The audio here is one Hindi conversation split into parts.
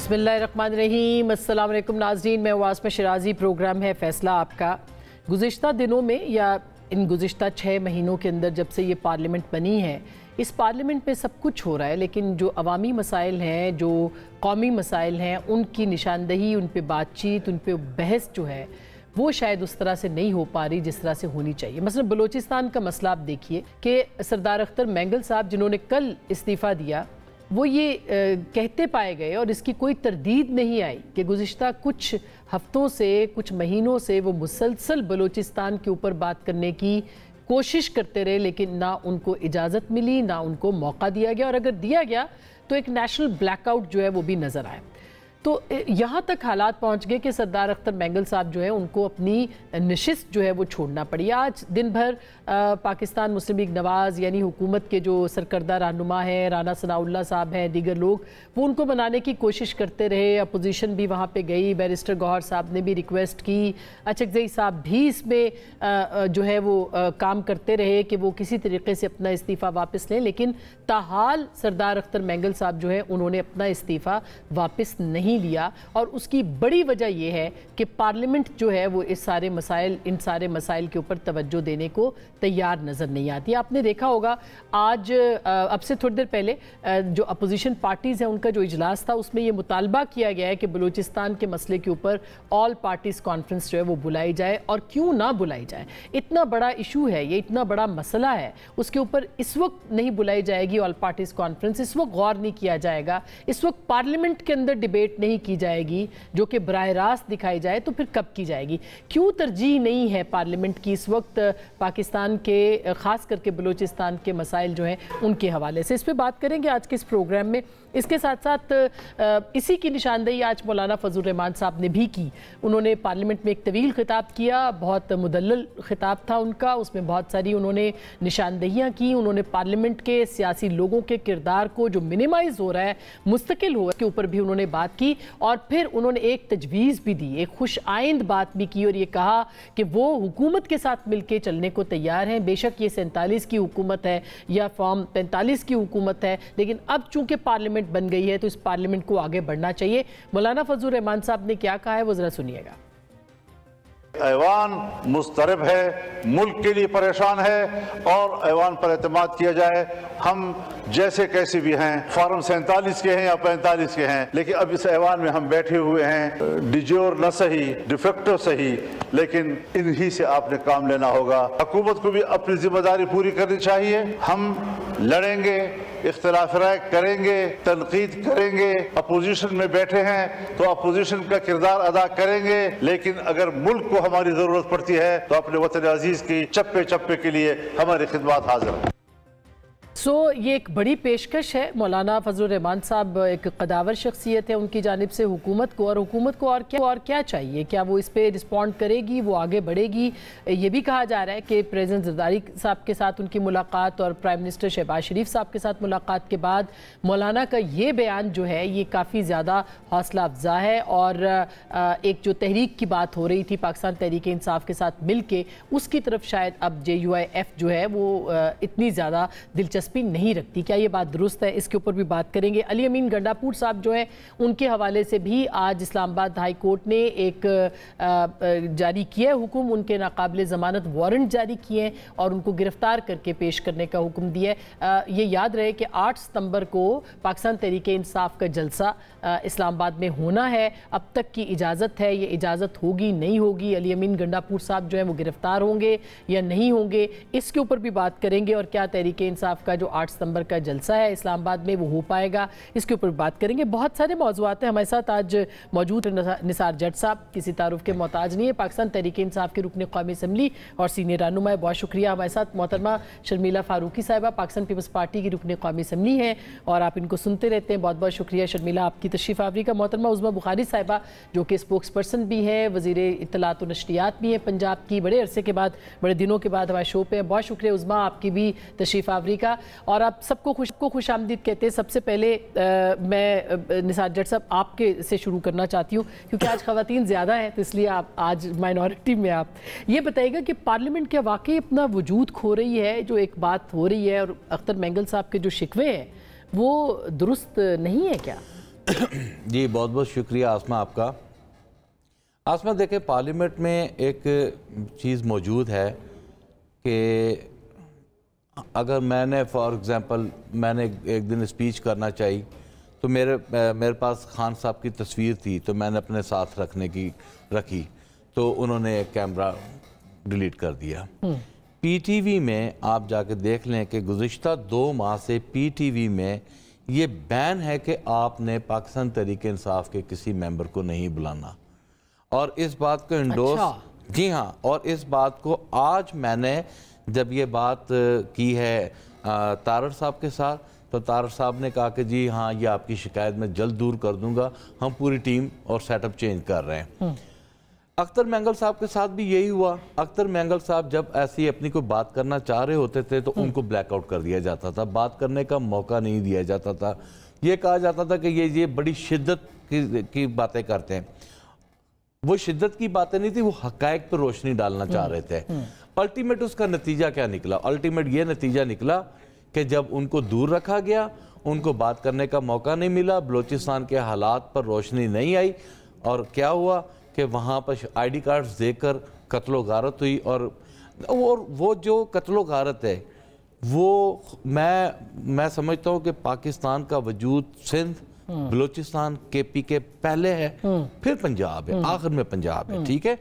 बिस्मिल्लाहिर्रहमानिर्रहीम। अस्सलाम वालेकुम नाज़रीन, मैं वास्मा शिराजी। प्रोग्राम है फ़ैसला आपका। गुज़िश्ता दिनों में या इन गुज़िश्ता 6 महीनों के अंदर जब से ये पार्लियामेंट बनी है, इस पार्लियामेंट में सब कुछ हो रहा है, लेकिन जो अवामी मसाइल हैं, जो कौमी मसाइल हैं, उनकी निशानदही, उन पर बातचीत, उन पर बहस जो है वो शायद उस तरह से नहीं हो पा रही जिस तरह से होनी चाहिए। मसलन बलूचिस्तान का मसला आप देखिए कि सरदार अख्तर मैंगल साहब जिन्होंने कल इस्तीफ़ा दिया, वो ये कहते पाए गए और इसकी कोई तरदीद नहीं आई कि गुज़िश्ता कुछ हफ्तों से, कुछ महीनों से वो मुसलसल बलूचिस्तान के ऊपर बात करने की कोशिश करते रहे, लेकिन ना उनको इजाज़त मिली, ना उनको मौका दिया गया, और अगर दिया गया तो एक नेशनल ब्लैकआउट जो है वो भी नज़र आया। तो यहाँ तक हालात पहुँच गए कि सरदार अख्तर मैंगल साहब जो है उनको अपनी नशिस्त जो है वो छोड़ना पड़ी। आज दिन भर पाकिस्तान मुस्लिम लीग नवाज़ यानी हुकूमत के जो सरकर्दा रहनुमा हैं, राना सनाउल्लाह साहब हैं, दीगर लोग, वो उनको मनाने की कोशिश करते रहे। अपोजिशन भी वहाँ पे गई, बैरिस्टर गौहर साहब ने भी रिक्वेस्ट की, अचकज़ई साहब भी इसमें जो है वो काम करते रहे कि वो किसी तरीके से अपना इस्तीफ़ा वापस लें, लेकिन ताहाल सरदार अख्तर मैंगल साहब जो है उन्होंने अपना इस्तीफ़ा वापस नहीं लिया। और उसकी बड़ी वजह यह है कि पार्लियामेंट जो है वो इन सारे मसाइल के ऊपर तवज्जो देने को तैयार नज़र नहीं आती। आपने देखा होगा आज अब से थोड़ी देर पहले जो अपोजिशन पार्टीज़ हैं उनका जो इजलास था, उसमें ये मुतालबा किया गया है कि बलूचिस्तान के मसले के ऊपर ऑल पार्टीज़ कॉन्फ्रेंस जो है वो बुलाई जाए, और क्यों ना बुलाई जाए। इतना बड़ा इशू है ये, इतना बड़ा मसला है, उसके ऊपर इस वक्त नहीं बुलाई जाएगी ऑल पार्टीज़ कॉन्फ्रेंस, इस वक्त गौर नहीं किया जाएगा, इस वक्त पार्लियामेंट के अंदर डिबेट नहीं की जाएगी जो कि बराह रास्त दिखाई जाए, तो फिर कब की जाएगी। क्यों तरजीह नहीं है पार्लियामेंट की इस वक्त पाकिस्तान के, ख़ास करके बलूचिस्तान के मसाइल जो हैं उनके हवाले से। इस पर बात करेंगे आज के इस प्रोग्राम में। इसके साथ साथ इसी की निशानदेही आज मौलाना फजल रहमान साहब ने भी की। उन्होंने पार्लियामेंट में एक तवील खिताब किया, बहुत मुदल्लल खिताब था उनका, उसमें बहुत सारी उन्होंने निशानदेहियाँ की। उन्होंने पार्लियामेंट के सियासी लोगों के किरदार को जो मिनिमाइज़ हो रहा है, मुस्तकिल हो, के ऊपर भी उन्होंने बात की, और फिर उन्होंने एक तजवीज़ भी दी, एक खुश आइंद बात भी की, और ये कहा कि वो हुकूमत के साथ मिलकर चलने को तैयार हैं। बेशक ये 47 की हुकूमत है या फॉर्म 45 की हुकूमत है, लेकिन अब चूंकि पार्लियामेंट बन गई है तो इस पार्लियामेंट को आगे बढ़ना चाहिए। मौलाना फजल रहमान साहब ने क्या कहा है वो जरा सुनिएगा। ऐवान मुस्तरब है, मुल्क के लिए परेशान है, और ऐवान पर एतमाद किया जाए। हम जैसे कैसे भी हैं, फॉर्म 47 के हैं या 45 के हैं, लेकिन अब इस ऐवान में हम बैठे हुए हैं, डिजोर न सही डिफेक्टो सही, लेकिन इन्हीं से आपने काम लेना होगा। हुकूमत को भी अपनी जिम्मेदारी पूरी करनी चाहिए। हम लड़ेंगे, इख्तिलाफ राय करेंगे, तनकीद करेंगे, अपोजिशन में बैठे हैं तो अपोजिशन का किरदार अदा करेंगे, लेकिन अगर मुल्क को हमारी जरूरत पड़ती है तो अपने वतन अजीज की चप्पे चप्पे के लिए हमारी खिदमत हाजिर है। ये एक बड़ी पेशकश है। मौलाना फजल रहमान साहब एक कदावर शख्सियत है, उनकी जानिब से हुकूमत को और क्या चाहिए, क्या वो इस पर रिस्पॉन्ड करेगी, वो आगे बढ़ेगी। ये भी कहा जा रहा है कि प्रेसिडेंट ज़रदारी साहब के साथ उनकी मुलाकात और प्राइम मिनिस्टर शहबाज शरीफ साहब के साथ मुलाकात के बाद मौलाना का ये बयान जो है ये काफ़ी ज़्यादा हौसला अफजा है, और एक जो तहरीक की बात हो रही थी पाकिस्तान तहरीक इंसाफ के साथ मिल के, उसकी तरफ शायद अब JUIF जो है वो इतनी ज़्यादा दिलचस्पी नहीं रखती। क्या ये बात दुरुस्त है? इसके ऊपर भी बात करेंगे। अली अमीन गंडापुर साहब जो है उनके हवाले से भी आज इस्लामाबाद हाई कोर्ट ने एक जारी किया हुक्म, उनके नाकाबिले ज़मानत वारंट जारी किए हैं और उनको गिरफ्तार करके पेश करने का हुक्म दिया है। ये याद रहे कि 8 सितंबर को पाकिस्तान तहरीक इंसाफ का जलसा इस्लामाबाद में होना है। अब तक की इजाज़त है, ये इजाज़त होगी नहीं होगी, अली अमीन गंडापुर साहब जो है वो गिरफ्तार होंगे या नहीं होंगे, इसके ऊपर भी बात करेंगे। और क्या तहरीक इंसाफ का जो 8 सितंबर का जलसा है इस्लामाबाद में वो हो पाएगा, इसके ऊपर बात करेंगे। बहुत सारे मौज़ूआत हैं। हमारे साथ आज मौजूद निसार जट साहब, किसी तारुफ के मोहताज नहीं है, पाकिस्तान तहरीक इंसाफ के रुकन कौमी असम्बली और सीनियर रहनुमा है, बहुत शुक्रिया। हमारे साथ मोहतरमा शर्मिला फारूकी साहिबा, पाकिस्तान पीपल्स पार्टी की रुकन कौमी असम्बली हैं और आप इनको सुनते रहते हैं, बहुत बहुत शुक्रिया शर्मिला आपकी तशरीफ़ आवरी का। मोहतरमा उज़्मा बुखारी साहिबा जो कि स्पोक्स पर्सन भी हैं, वज़ीर इत्तलात व नशरियात भी हैं पंजाब की, बड़े अरसे के बाद, बड़े दिनों के बाद हमारे शो पे हैं। बहुत शुक्रिया उज़्मा आपकी भी तशरीफ़ आवरी का। और आप सबको खुश आमदीद कहते हैं। सबसे पहले मैं निसार जट साहब आपके से शुरू करना चाहती हूँ, क्योंकि आज ख़वातीन ज़्यादा हैं तो इसलिए आप आज माइनॉरिटी में, आप ये बताइएगा कि पार्लियामेंट क्या वाकई अपना वजूद खो रही है? जो एक बात हो रही है और अख्तर मैंगल साहब के जो शिकवे हैं वो दुरुस्त नहीं है क्या? जी बहुत बहुत शुक्रिया आसमा आपका। आसमा देखें, पार्लियामेंट में एक चीज़ मौजूद है कि अगर मैंने फॉर एग्ज़ाम्पल मैंने एक दिन स्पीच करना चाहिए तो मेरे पास खान साहब की तस्वीर थी तो मैंने अपने साथ रखी तो उन्होंने कैमरा डिलीट कर दिया। पीटीवी में आप जाके देख लें कि गुज़िश्ता 2 माह से पीटीवी में ये बैन है कि आपने पाकिस्तान तहरीक इंसाफ के किसी मेंबर को नहीं बुलाना, और इस बात को इंडोर्स जी हाँ, और इस बात को आज मैंने जब ये बात की है तारड़ साहब के साथ तो तारड़ साहब ने कहा कि जी हाँ ये आपकी शिकायत मैं जल्द दूर कर दूंगा, हम पूरी टीम और सेटअप चेंज कर रहे हैं। अख्तर मैंगल साहब के साथ भी यही हुआ। अख्तर मैंगल साहब जब ऐसी अपनी कोई बात करना चाह रहे होते थे तो उनको ब्लैकआउट कर दिया जाता था, बात करने का मौका नहीं दिया जाता था। ये कहा जाता था कि ये बड़ी शिद्दत की बातें करते हैं। वो शिद्दत की बातें नहीं थी, वो हकायक पर रोशनी डालना चाह रहे थे। अल्टीमेट उसका नतीजा क्या निकला? अल्टीमेट ये नतीजा निकला कि जब उनको दूर रखा गया, उनको बात करने का मौका नहीं मिला, बलोचिस्तान के हालात पर रोशनी नहीं आई, और क्या हुआ कि वहाँ पर आईडी कार्ड्स देकर कत्लो गारत हुई। और वो जो कत्लो गारत है वो मैं समझता हूँ कि पाकिस्तान का वजूद सिंध, बलोचिस्तान, केपी के पहले है, फिर पंजाब है, आखिर में पंजाब है। ठीक है,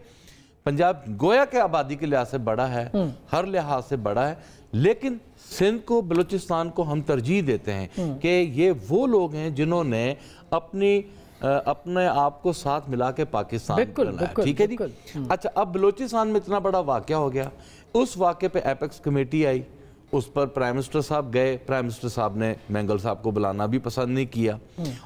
पंजाब गोया के आबादी के लिहाज से बड़ा है, हर लिहाज से बड़ा है, लेकिन सिंध को, बलूचिस्तान को हम तरजीह देते हैं कि ये वो लोग हैं जिन्होंने अपने आप को साथ मिला के पाकिस्तान बनाया। ठीक है जी। अच्छा, अब बलूचिस्तान में इतना बड़ा वाकया हो गया, उस वाकये पे एपेक्स कमेटी आई, उस पर प्राइम मिनिस्टर साहब गए। प्राइम मिनिस्टर साहब ने मैंगल साहब को बुलाना भी पसंद नहीं किया,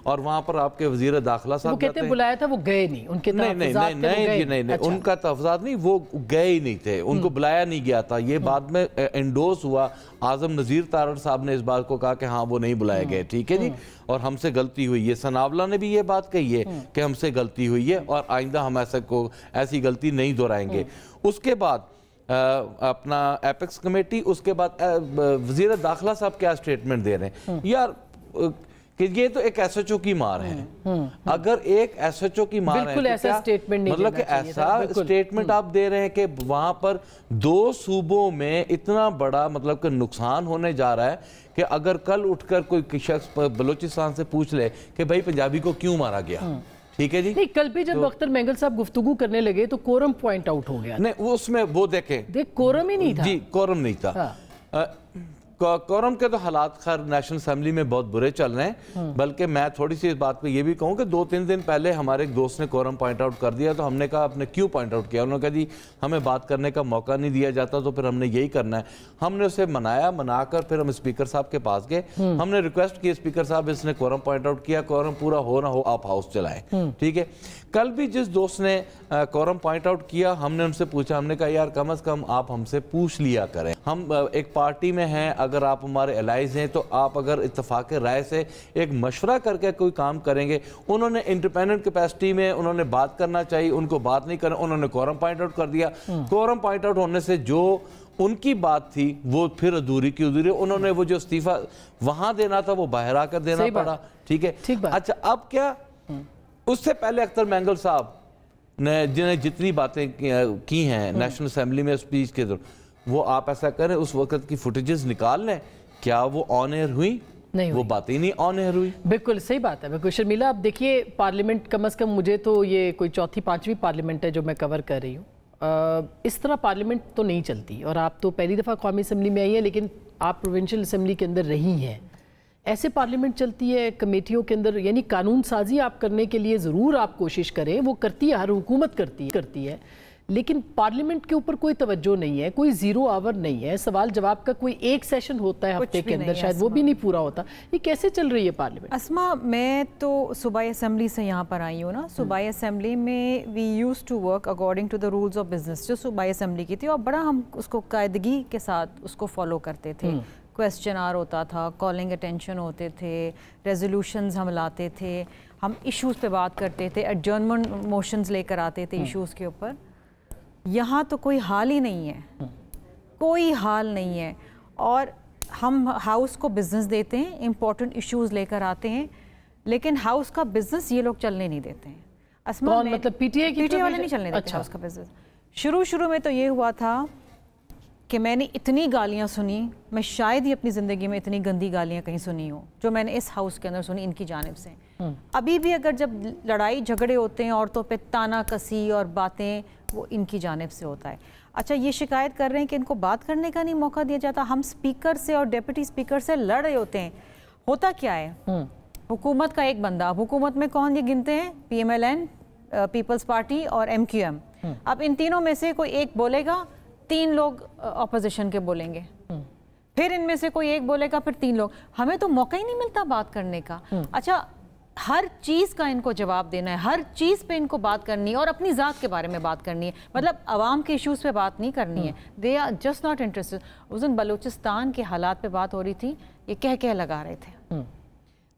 और वहां पर आपके वजीर दाखिला साहब कहते हैं बुलाया था, वो गए नहीं, उनके नहीं, उनका तहफ़्ज़ात नहीं, वो गए ही नहीं थे, उनको बुलाया नहीं गया था। ये बाद में एंडोर्स हुआ, आजम नज़ीर तारड़ साहब ने इस बात को कहा कि हाँ वो नहीं बुलाए गए। ठीक है जी, और हमसे गलती हुई है। सनावला ने भी ये बात कही है कि हमसे गलती हुई है और आइंदा हम ऐसी गलती नहीं दोहराएंगे। उसके बाद अपना एपेक्स कमेटी, उसके बाद वजीर दाखिला साहब क्या स्टेटमेंट दे रहे हैं यार कि ये तो एक एसएचओ की मार है। अगर एक एसएचओ की मार है तो ऐसा स्टेटमेंट मतलब कि ऐसा स्टेटमेंट आप दे रहे हैं कि वहां पर 2 सूबों में इतना बड़ा मतलब कि नुकसान होने जा रहा है कि अगर कल उठकर कोई शख्स बलूचिस्तान से पूछ ले कि भाई पंजाबी को क्यों मारा गया, ठीक है जी। नहीं, कल भी जब अख्तर मैंगल साहब गुफ्तगू करने लगे तो कोरम पॉइंट आउट हो गया। नहीं, उसमें वो देख कोरम ही नहीं था जी, कोरम नहीं था। कोरम के तो हालात खैर नेशनल असेंबली में बहुत बुरे चल रहे हैं, बल्कि मैं थोड़ी सी इस बात पे ये भी कहूँ कि 2-3 दिन पहले हमारे एक दोस्त ने कोरम पॉइंट आउट कर दिया, तो हमने कहा आपने क्यों पॉइंट आउट किया? उन्होंने कहा जी हमें बात करने का मौका नहीं दिया जाता, तो फिर हमने यही करना है। हमने उसे मनाकर फिर हम स्पीकर साहब के पास गए, हमने रिक्वेस्ट की स्पीकर साहब इसने कोरम पॉइंट आउट किया, कोरम पूरा हो ना हो आप हाउस चलाएं। ठीक है, कल भी जिस दोस्त ने कोरम पॉइंट आउट किया हमने उनसे पूछा, हमने कहा यार कम से कम आप हमसे पूछ लिया करें, हम एक पार्टी में हैं, अगर आप हमारे एलाइज हैं तो आप अगर इत्तेफाक राय से एक मशवरा करके कोई काम करेंगे। उन्होंने इंडिपेंडेंट कैपेसिटी में उन्होंने बात करना चाहिए, उनको बात नहीं करना, उन्होंने कोरम पॉइंट आउट कर दिया। कोरम पॉइंट आउट होने से जो उनकी बात थी वो फिर अधूरी की अधूरी, उन्होंने वो जो इस्तीफा वहां देना था वो बाहर आकर देना पड़ा। ठीक है, अच्छा अब क्या, उससे पहले अख्तर मैंगल साहब ने जिन्हें जितनी बातें की हैं नेशनल असेंबली में स्पीच के दौरान, वो आप ऐसा करें उस वक्त की फुटेजेस निकाल लें, क्या वो ऑन एयर हुई? नहीं, वो बात ही नहीं ऑन एयर हुई। बिल्कुल सही बात है। बिल्कुल शर्मिला, आप देखिए पार्लियामेंट कम से कम मुझे तो ये कोई 4-5वीं पार्लियामेंट है जो मैं कवर कर रही हूँ। इस तरह पार्लियामेंट तो नहीं चलती, और आप तो पहली दफ़ा कौमी असम्बली में आई हैं, लेकिन आप प्रोविंशियल असम्बली के अंदर रही हैं। ऐसे पार्लियामेंट चलती है कमेटियों के अंदर, यानी कानून साजी आप करने के लिए ज़रूर आप कोशिश करें, वो करती है, हर हुकूमत करती है, लेकिन पार्लियामेंट के ऊपर कोई तवज्जो नहीं है, कोई 0 आवर नहीं है, सवाल जवाब का कोई एक सेशन होता है हफ्ते के अंदर, शायद वो भी नहीं पूरा होता। ये कैसे चल रही है पार्लियामेंट? अस्मा, मैं तो सूबाई असेंबली से यहाँ पर आई हूँ ना। सूबाई असेंबली में we used to work according to the rules of business जो सूबाई असेंबली की थी, और बड़ा हम उसको कायदगी के साथ उसको फॉलो करते थे। क्वेश्चन आर होता था, कॉलिंग अटेंशन होते थे, रेजोल्यूशंस हम लाते थे, हम इश्यूज़ पे बात करते थे, एडजर्नमेंट मोशंस लेकर आते थे इश्यूज़ के ऊपर। यहाँ तो कोई हाल ही नहीं है, कोई हाल नहीं है, और हम हाउस को बिजनेस देते हैं, इम्पोर्टेंट इश्यूज़ लेकर आते हैं, लेकिन हाउस का बिजनेस ये लोग चलने नहीं देते हैं। अस्मा, मतलब पीटीआई वाले नहीं चलने देते हाउस का बिजनेस। शुरू में तो ये हुआ था कि मैंने इतनी गालियाँ सुनी, मैं शायद ही अपनी ज़िंदगी में इतनी गंदी गालियाँ कहीं सुनी हो जो मैंने इस हाउस के अंदर सुनी इनकी जानिब से। अभी भी अगर जब लड़ाई झगड़े होते हैं औरतों पे ताना कसी और बातें, वो इनकी जानिब से होता है। अच्छा, ये शिकायत कर रहे हैं कि इनको बात करने का नहीं मौका दिया जाता। हम स्पीकर से और डिप्टी स्पीकर से लड़ रहे होते हैं। होता क्या है, हुकूमत का एक बंदा, अब हुकूमत में कौन ये गिनते हैं, PMLN, पीपल्स पार्टी और MQM। अब इन तीनों में से कोई एक बोलेगा, 3 लोग ऑपोजिशन के बोलेंगे, फिर इनमें से कोई एक बोलेगा, फिर 3 लोग। हमें तो मौका ही नहीं मिलता बात करने का। अच्छा, हर चीज़ का इनको जवाब देना है, हर चीज़ पे इनको बात करनी है और अपनी ज़ात के बारे में बात करनी है, मतलब आवाम के इश्यूज़ पे बात नहीं करनी है। They are just not interested. उस दिन बलूचिस्तान के हालात पे बात हो रही थी, ये कह लगा रहे थे।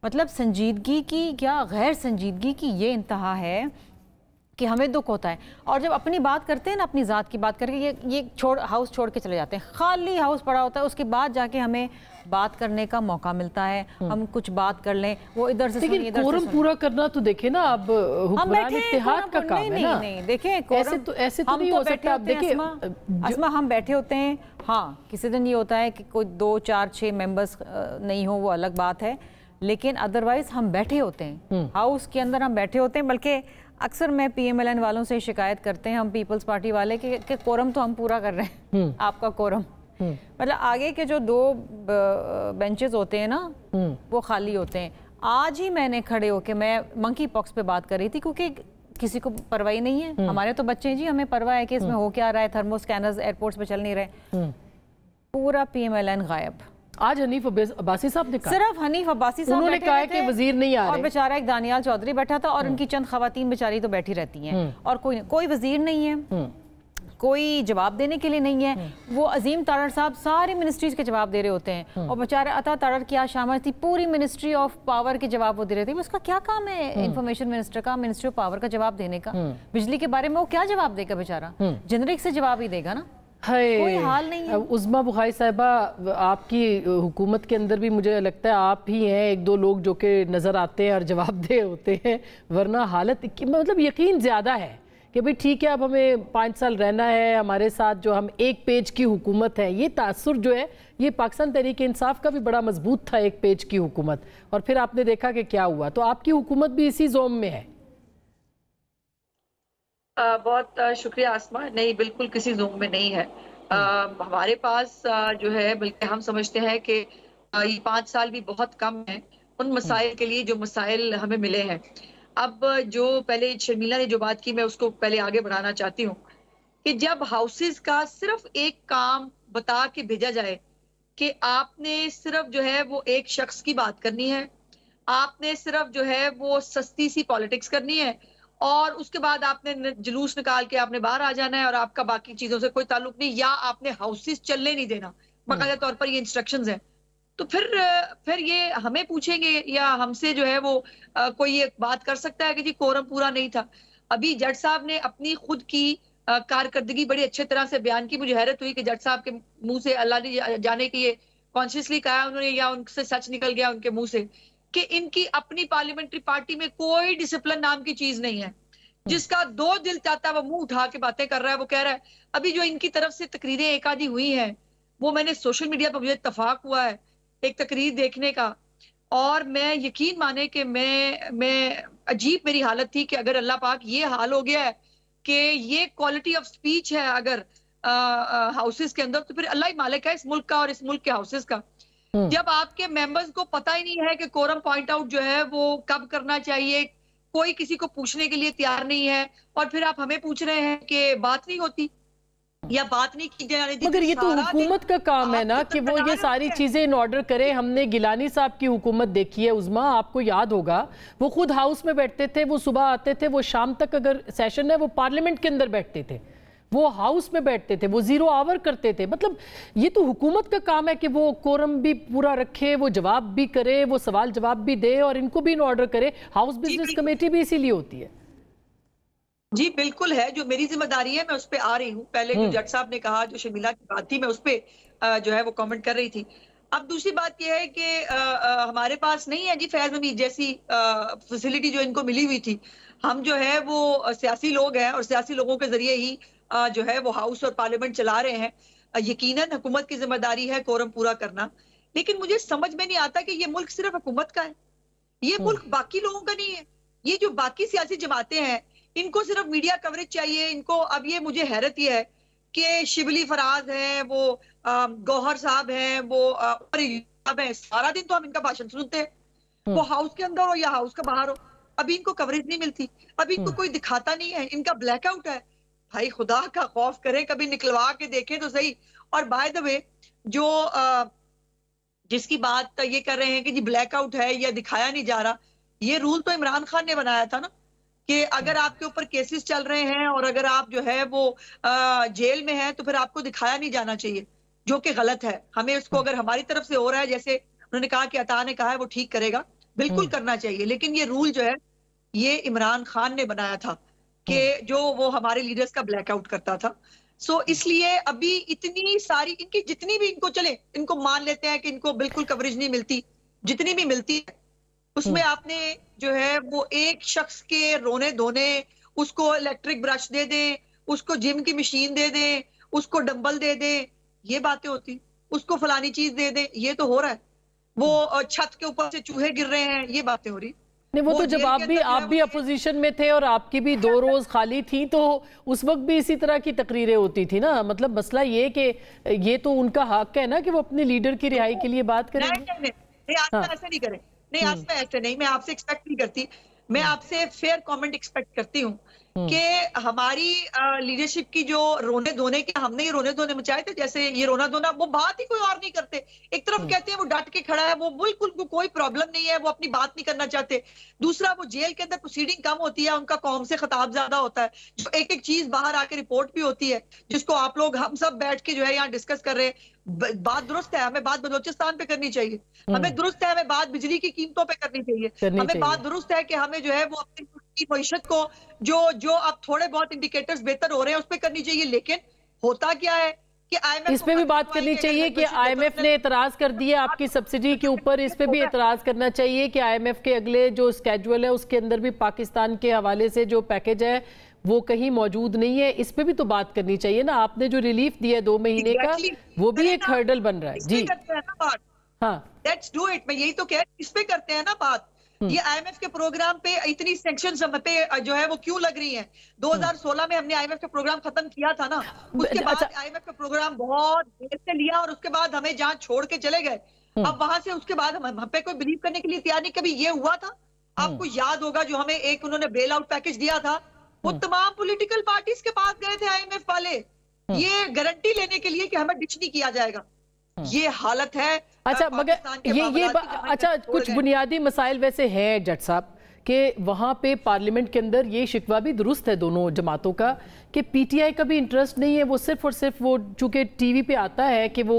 मतलब संजीदगी की क्या गैर संजीदगी की ये इंतहा है कि हमें दुख होता है। और जब अपनी बात करते हैं ना, अपनी ज़ात की बात करके ये हाउस छोड़ के चले जाते हैं, खाली हाउस पड़ा होता है। उसके बाद जाके हमें बात करने का मौका मिलता है, हम कुछ बात कर लें, वो इधर से सुनिए, इधर से कोरम पूरा करना तो देखे ना, अब हुक्मरान इत्तेहाद का काम है ना। नहीं देखें, ऐसे तो नहीं हो सकता। अब देखिए अस्मा, हम बैठे होते हैं, हाँ किसी दिन ये होता है कि कोई 2, 4, 6 मेंबर्स नहीं हो, वो अलग बात है, लेकिन अदरवाइज हम बैठे होते हैं हाउस के अंदर, हम बैठे होते हैं। बल्कि अक्सर मैं PMLN वालों से शिकायत करते हैं हम पीपल्स पार्टी वाले कि कोरम तो हम पूरा कर रहे हैं, आपका कोरम मतलब आगे के जो 2 बेंचेस होते हैं ना, वो खाली होते हैं। आज ही मैंने खड़े होके मैं मंकी पॉक्स पे बात कर रही थी, क्योंकि किसी को परवाही नहीं है। हमारे तो बच्चे हैं जी, हमें परवाह है कि इसमें हो क्या रहा है, थर्मो स्कैनर्स एयरपोर्ट्स पे चल नहीं रहे। पूरा PMLN गायब। आज हनीफ अब्बासी साहब ने कहा, सिर्फ हनीफ अब्बासी साहब उन्होंने कहा है कि वजीर नहीं आ रहे, और बेचारा एक दानियाल चौधरी बैठा था, और उनकी चंद खवातीन बेचारी तो बैठी रहती हैं, और कोई वजीर नहीं है, कोई जवाब देने के लिए नहीं है। वो अजीम तारड़ साहब सारी मिनिस्ट्रीज के जवाब दे रहे होते हैं, और बेचारे अता तारड़ की आज शामिल थी, पूरी मिनिस्ट्री ऑफ पावर के जवाब वो दे रहे थे। उसका क्या काम है इंफॉर्मेशन मिनिस्टर का, मिनिस्ट्री ऑफ पावर का जवाब देने का? बिजली के बारे में वो क्या जवाब देगा बेचारा? जेनरिक से जवाब ही देगा ना, कोई हाल नहीं है। उज़्मा बुखारी साहिबा, आपकी हुकूमत के अंदर भी मुझे लगता है आप ही हैं 1-2 लोग जो कि नज़र आते हैं और जवाबदेह होते हैं, वरना हालत मतलब यकीन ज़्यादा है कि भाई ठीक है, अब हमें 5 साल रहना है, हमारे साथ जो हम एक पेज की हुकूमत है। ये तासुर जो है, ये पाकिस्तान तहरीक इंसाफ का भी बड़ा मजबूत था, एक पेज की हुकूमत, और फिर आपने देखा कि क्या हुआ। तो आपकी हुकूमत भी इसी जोम में है। बहुत शुक्रिया आसमा। नहीं, बिल्कुल किसी जोन में नहीं है। हमारे पास जो है, बल्कि हम समझते हैं कि ये 5 साल भी बहुत कम है उन मसाइल के लिए जो मसाइल हमें मिले हैं। अब जो पहले शर्मिला ने जो बात की, मैं उसको पहले आगे बढ़ाना चाहती हूँ कि जब हाउसेस का सिर्फ एक काम बता के भेजा जाए कि आपने सिर्फ जो है वो एक शख्स की बात करनी है, आपने सिर्फ जो है वो सस्ती सी पॉलिटिक्स करनी है, और उसके बाद आपने जुलूस निकाल के आपने बाहर आ जाना है और आपका बाकी चीजों से कोई ताल्लुक नहीं, या आपने हाउसेस चलने नहीं देना, बाकायदा तौर पर ये इंस्ट्रक्शंस हैं, तो फिर ये हमें पूछेंगे या हमसे जो है वो कोई ये बात कर सकता है कि जी कोरम पूरा नहीं था? अभी जज साहब ने अपनी खुद की कारकर्दगी बड़ी अच्छे तरह से बयान की। मुझे हैरत हुई कि जज साहब के मुंह से, अल्लाह ने जाने कि ये कॉन्शियसली कहा उन्होंने या उनसे सच निकल गया उनके मुंह से, कि इनकी अपनी पार्लियामेंट्री पार्टी में कोई डिसिप्लिन नाम की चीज नहीं है। जिसका 2 दिल चाहता है वो मुंह उठा के बातें कर रहा है, वो कह रहा है। अभी जो इनकी तरफ से तकरीरें एक आधी हुई हैं, वो मैंने सोशल मीडिया पर, मुझे इत्तफाक हुआ है एक तकरीर देखने का, और मैं यकीन माने कि मैं अजीब मेरी हालत थी कि अगर अल्लाह पाक ये हाल हो गया है कि ये क्वालिटी ऑफ स्पीच है अगर हाउसेस के अंदर, तो फिर अल्लाह ही मालिक है इस मुल्क का और इस मुल्क के हाउसेस का। जब आपके मेंबर्स को पता ही नहीं है कि कोरम पॉइंट आउट जो है वो कब करना चाहिए, कोई किसी को पूछने के लिए तैयार नहीं है, और फिर आप हमें पूछ रहे हैं कि बात नहीं होती या बात नहीं की जा रही। मगर ये तो हुकूमत का काम है ना कि वो ये सारी चीजें इन ऑर्डर करे। हमने गिलानी साहब की हुकूमत देखी है उज़्मा, आपको याद होगा, वो खुद हाउस में बैठते थे, वो सुबह आते थे, वो शाम तक अगर सेशन है वो पार्लियामेंट के अंदर बैठते थे, वो हाउस में बैठते थे, वो 0 आवर करते थे। मतलब ये तो हुकूमत का काम है कि वो कोरम भी पूरा रखे, वो जवाब भी करे, वो सवाल जवाब भी दे, और इनको भी इन ऑर्डर करे। हाउस बिजनेस कमेटी भी इसीलिए होती है। जी बिल्कुल है, जो मेरी जिम्मेदारी है मैं उस पर आ रही हूँ। पहले जो जज साहब ने कहा, जो शर्मिला की बात थी, मैं उस पर जो है वो कमेंट कर रही थी। अब दूसरी बात यह है कि हमारे पास नहीं है जी फैज हमीद जैसी फैसिलिटी जो इनको मिली हुई थी। हम जो है वो सियासी लोग हैं और सियासी लोगों के जरिए ही जो है वो हाउस और पार्लियामेंट चला रहे हैं। यकीनन हुकूमत की जिम्मेदारी है कोरम पूरा करना, लेकिन मुझे समझ में नहीं आता कि ये मुल्क सिर्फ हुकूमत का है, ये मुल्क बाकी लोगों का नहीं है। ये जो बाकी सियासी जमातें हैं इनको सिर्फ मीडिया कवरेज चाहिए इनको। अब ये मुझे हैरत ये है कि शिबली फराज है, वो गौहर साहब हैं, वो साहब हैं, सारा दिन तो हम इनका भाषण सुनते हैं, वो हाउस के अंदर हो या हाउस के बाहर हो, अभी इनको कवरेज नहीं मिलती, अभी इनको कोई दिखाता नहीं है, इनका ब्लैकआउट है। भाई खुदा का खौफ करें, कभी निकलवा के देखें तो सही। और बाय द वे जो जिसकी बात ये कर रहे हैं कि जी ब्लैकआउट है या दिखाया नहीं जा रहा, ये रूल तो इमरान खान ने बनाया था ना कि अगर आपके ऊपर केसेस चल रहे हैं और अगर आप जो है वो जेल में हैं तो फिर आपको दिखाया नहीं जाना चाहिए, जो कि गलत है। हमें उसको अगर हमारी तरफ से हो रहा है, जैसे उन्होंने कहा कि अता ने कहा है वो ठीक करेगा, बिल्कुल करना चाहिए, लेकिन ये रूल जो है ये इमरान खान ने बनाया था कि जो वो हमारे लीडर्स का ब्लैकआउट करता था। सो इसलिए अभी इतनी सारी इनकी जितनी भी इनको चले, इनको मान लेते हैं कि इनको बिल्कुल कवरेज नहीं मिलती, जितनी भी मिलती है उसमें आपने जो है वो एक शख्स के रोने धोने, उसको इलेक्ट्रिक ब्रश दे दें, उसको जिम की मशीन दे दें, उसको डंबल दे दें, ये बातें होती, उसको फलानी चीज दे दें, ये तो हो रहा है। वो छत के ऊपर से चूहे गिर रहे हैं, ये बातें हो रही। नहीं, वो तो जब आप भी अपोजिशन में थे और आपकी भी 2 रोज खाली थी तो उस वक्त भी इसी तरह की तकरीरें होती थी ना। मतलब मसला ये कि ये तो उनका हक है ना कि वो अपने लीडर की रिहाई के लिए बात करें। नहीं, आज मैं ऐसे नहीं करें, नहीं आज मैं ऐसे नहीं, मैं आपसे एक्सपेक्ट नहीं करती, मैं आपसे फेयर कमेंट एक्सपेक्ट करती हूँ कि हमारी लीडरशिप की जो रोने धोने के हमने ये रोने धोने मचाए थे, जैसे ये रोना धोना वो बात ही कोई और नहीं करते। एक तरफ कहते हैं वो डट के खड़ा है, वो बिल्कुल कोई प्रॉब्लम नहीं है, वो अपनी बात नहीं करना चाहते। दूसरा, वो जेल के अंदर प्रोसीडिंग कम होती है, उनका कौम से खिताब ज्यादा होता है, जो एक एक चीज बाहर आके रिपोर्ट भी होती है, जिसको आप लोग हम सब बैठ के जो है यहाँ डिस्कस कर रहे हैं। बात दुरुस्त है, हमें बात बलोचिस्तान पे करनी चाहिए, हमें दुरुस्त है हमें बात बिजली की कीमतों पे करनी चाहिए, हमें बात दुरुस्त है कि हमें जो है वो अपनी मईशत को जो अब थोड़े बहुत इंडिकेटर्स बेहतर हो रहे हैं उस पर करनी चाहिए। लेकिन होता क्या है कि IMF इस पे भी बात करनी चाहिए कि IMF ने एतराज कर दिया आपकी सब्सिडी के ऊपर, इस पे भी एतराज करना चाहिए कि IMF के अगले जो स्केड्यूल है उसके अंदर भी पाकिस्तान के हवाले से जो पैकेज है वो कहीं मौजूद नहीं है। इस पे भी तो बात करनी चाहिए ना। आपने जो रिलीफ दिया 2 महीने का वो भी एक हर्डल बन रहा है जी। हाँ, लेट्स डू इट। मैं यही तो कह, इस पे करते हैं ना बात। ये IMF के प्रोग्राम पे इतनी सैंक्शंस हम पे जो है वो क्यों लग रही हैं? 2016 में हमने IMF का प्रोग्राम खत्म किया था ना, उसके बाद IMF का प्रोग्राम बहुत देर से लिया और उसके बाद हमें जहां छोड़ के चले गए, अब वहां से उसके बाद हम पे कोई बिलीव करने के लिए तैयार नहीं। कभी ये हुआ था? आपको याद होगा जो हमें एक उन्होंने बेल आउट पैकेज दिया था, वो तमाम पॉलिटिकल पार्टीज के पास गए थे IMF वाले, ये गारंटी लेने के लिए कि हमें डिच नहीं किया जाएगा। ये हालत है। अच्छा, मगर ये अच्छा कुछ बुनियादी मसाइल वैसे हैं जट साहब कि वहाँ पे पार्लियामेंट के अंदर ये शिकवा भी दुरुस्त है दोनों जमातों का कि PTI का भी इंटरेस्ट नहीं है। वो सिर्फ और सिर्फ वो चूँकि टीवी पे आता है कि वो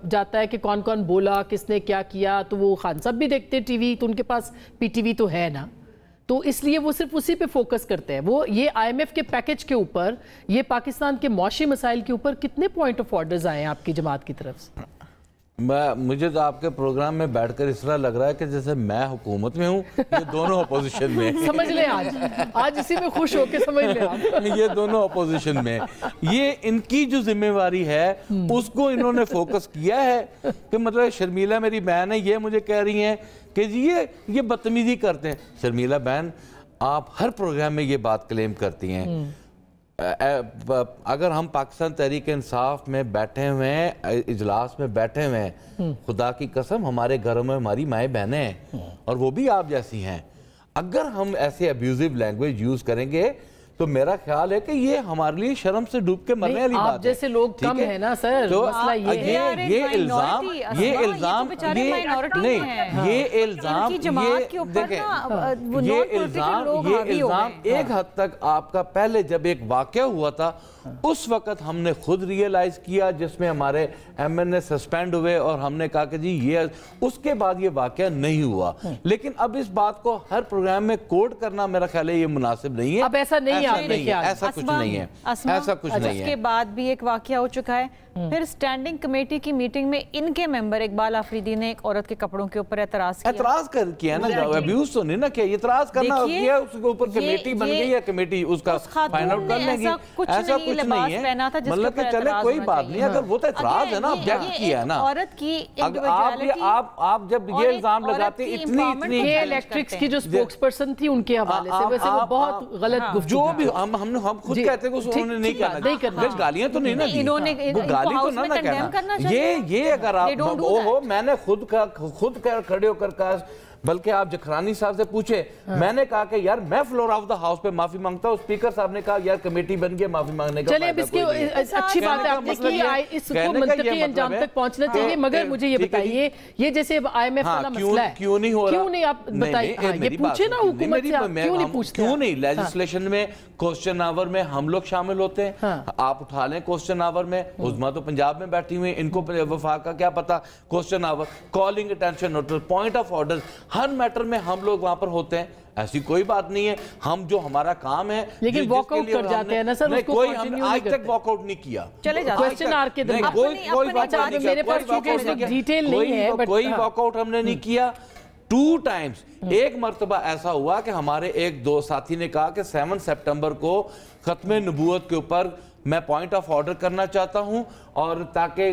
जाता है कि कौन कौन बोला, किसने क्या किया, तो वो खान साहब भी देखते हैं टीवी, तो उनके पास PTV तो है ना, तो इसलिए वो सिर्फ उसी पे फोकस करते हैं। वो ये IMF के पैकेज के ऊपर, ये पाकिस्तान के मौशी मसाइल के ऊपर कितने पॉइंट ऑफ ऑर्डर्स आए हैं आपकी जमात की तरफ से? मुझे तो आपके प्रोग्राम में बैठकर इस तरह लग रहा है कि जैसे मैं हुकूमत में हूँ, ये दोनों अपोजिशन में। समझ लें आज इसी में खुश होके समझ लें आप। ये दोनों अपोजिशन में, ये इनकी जो जिम्मेवारी है उसको इन्होंने फोकस किया है कि मतलब शर्मिला मेरी बहन है, ये मुझे कह रही हैं कि जी ये बदतमीजी करते हैं। शर्मिला बहन, आप हर प्रोग्राम में ये बात क्लेम करती हैं। अगर हम पाकिस्तान तहरीक इंसाफ में बैठे हुए हैं, इजलास में बैठे हुए हैं, खुदा की कसम हमारे घरों में हमारी माएँ बहनें हैं और वो भी आप जैसी हैं। अगर हम ऐसे अब्यूजिव लैंग्वेज यूज करेंगे तो मेरा ख्याल है कि ये हमारे लिए शर्म से डूब के मरने वाली बात है। आप जैसे लोग कम है ना सर, तो मसला ये इल्जाम एक हद तक आपका, पहले जब एक वाकया हुआ था उस वक्त हमने खुद रियलाइज किया, जिसमें हमारे MN सस्पेंड हुए और हमने कहा कि जी ये, उसके बाद ये वाकया नहीं हुआ। लेकिन अब इस बात को हर प्रोग्राम में कोड करना मेरा ख्याल है ये मुनासिब नहीं है। अब ऐसा नहीं नहीं आप नहीं है, ऐसा कुछ नहीं है, ऐसा कुछ नहीं है। उसके बाद भी एक वाकया हो चुका है, फिर स्टैंडिंग कमेटी की मीटिंग में इनके मेंबर इकबाल आफरीदी ने एक औरत के कपड़ों के ऊपर एतराज किया ना, अब्यूज तो नहीं ना किया, एतराज करना किया, उसके ऊपर कमेटी बन गई है, कमेटी उसका फाइंड आउट कर लेगी, ऐसा कुछ नहीं है। मतलब कि चले कोई बात नहीं, अगर वो तो एतराज है ना, ऑब्जेक्ट किया है ना, औरत की आप जब ये इल्जाम लगाते इतनी इलेक्ट्रिक्स की जो स्पोक्स पर्सन थी उनके हवाले से, वैसे वो बहुत गलत जो भी हम खुद कहते हैं उन्होंने नहीं करना, गालियां तो नहीं ना दी, गाली तो ना कहना, ये अगर आप ओहो मैंने खुद खड़े होकर, बल्कि आप जखरानी साहब से पूछे, मैंने कहा कि यार मैं फ्लोर ऑफ द हाउस पे माफी मांगता हूँ, स्पीकर साहब ने कहा यार कमेटी बन गई, माफी मांगने का चलिए अब इसकी अच्छी बात है आपने कि इसको मंतकी अंजाम तक पहुंचना चाहिए, मगर मुझे ये बताइए, ये जैसे IMF वाला मसला है, क्यों नहीं आप बताइए, ये पूछे ना हुकूमत से, क्यों नहीं पूछते, क्यों नहीं लेजिस्लेशन में क्वेश्चन आवर में हम लोग शामिल होते हैं, आप उठा लें क्वेश्चन आवर में, उज़मा तो पंजाब में बैठी हुई, इनको वफाक का क्या पता, question hour, calling attention notice, point of order, हर मैटर में हम लोग वहां पर होते हैं, ऐसी कोई बात नहीं है, हम जो हमारा काम है, लेकिन वॉकआउट कर जाते हैं ना सर, उसको कोई हम आज तक वॉकआउट नहीं किया, चले जाते क्वेश्चन आर के दरमियान कोई मेरे पास डिटेल नहीं है, कोई वॉकआउट हमने नहीं किया। 2 टाइम्स, एक मर्तबा ऐसा हुआ कि हमारे एक दो साथी ने कहा कि 7 सितंबर को खत्म नबूवत के ऊपर मैं पॉइंट ऑफ ऑर्डर करना चाहता हूं, और ताकि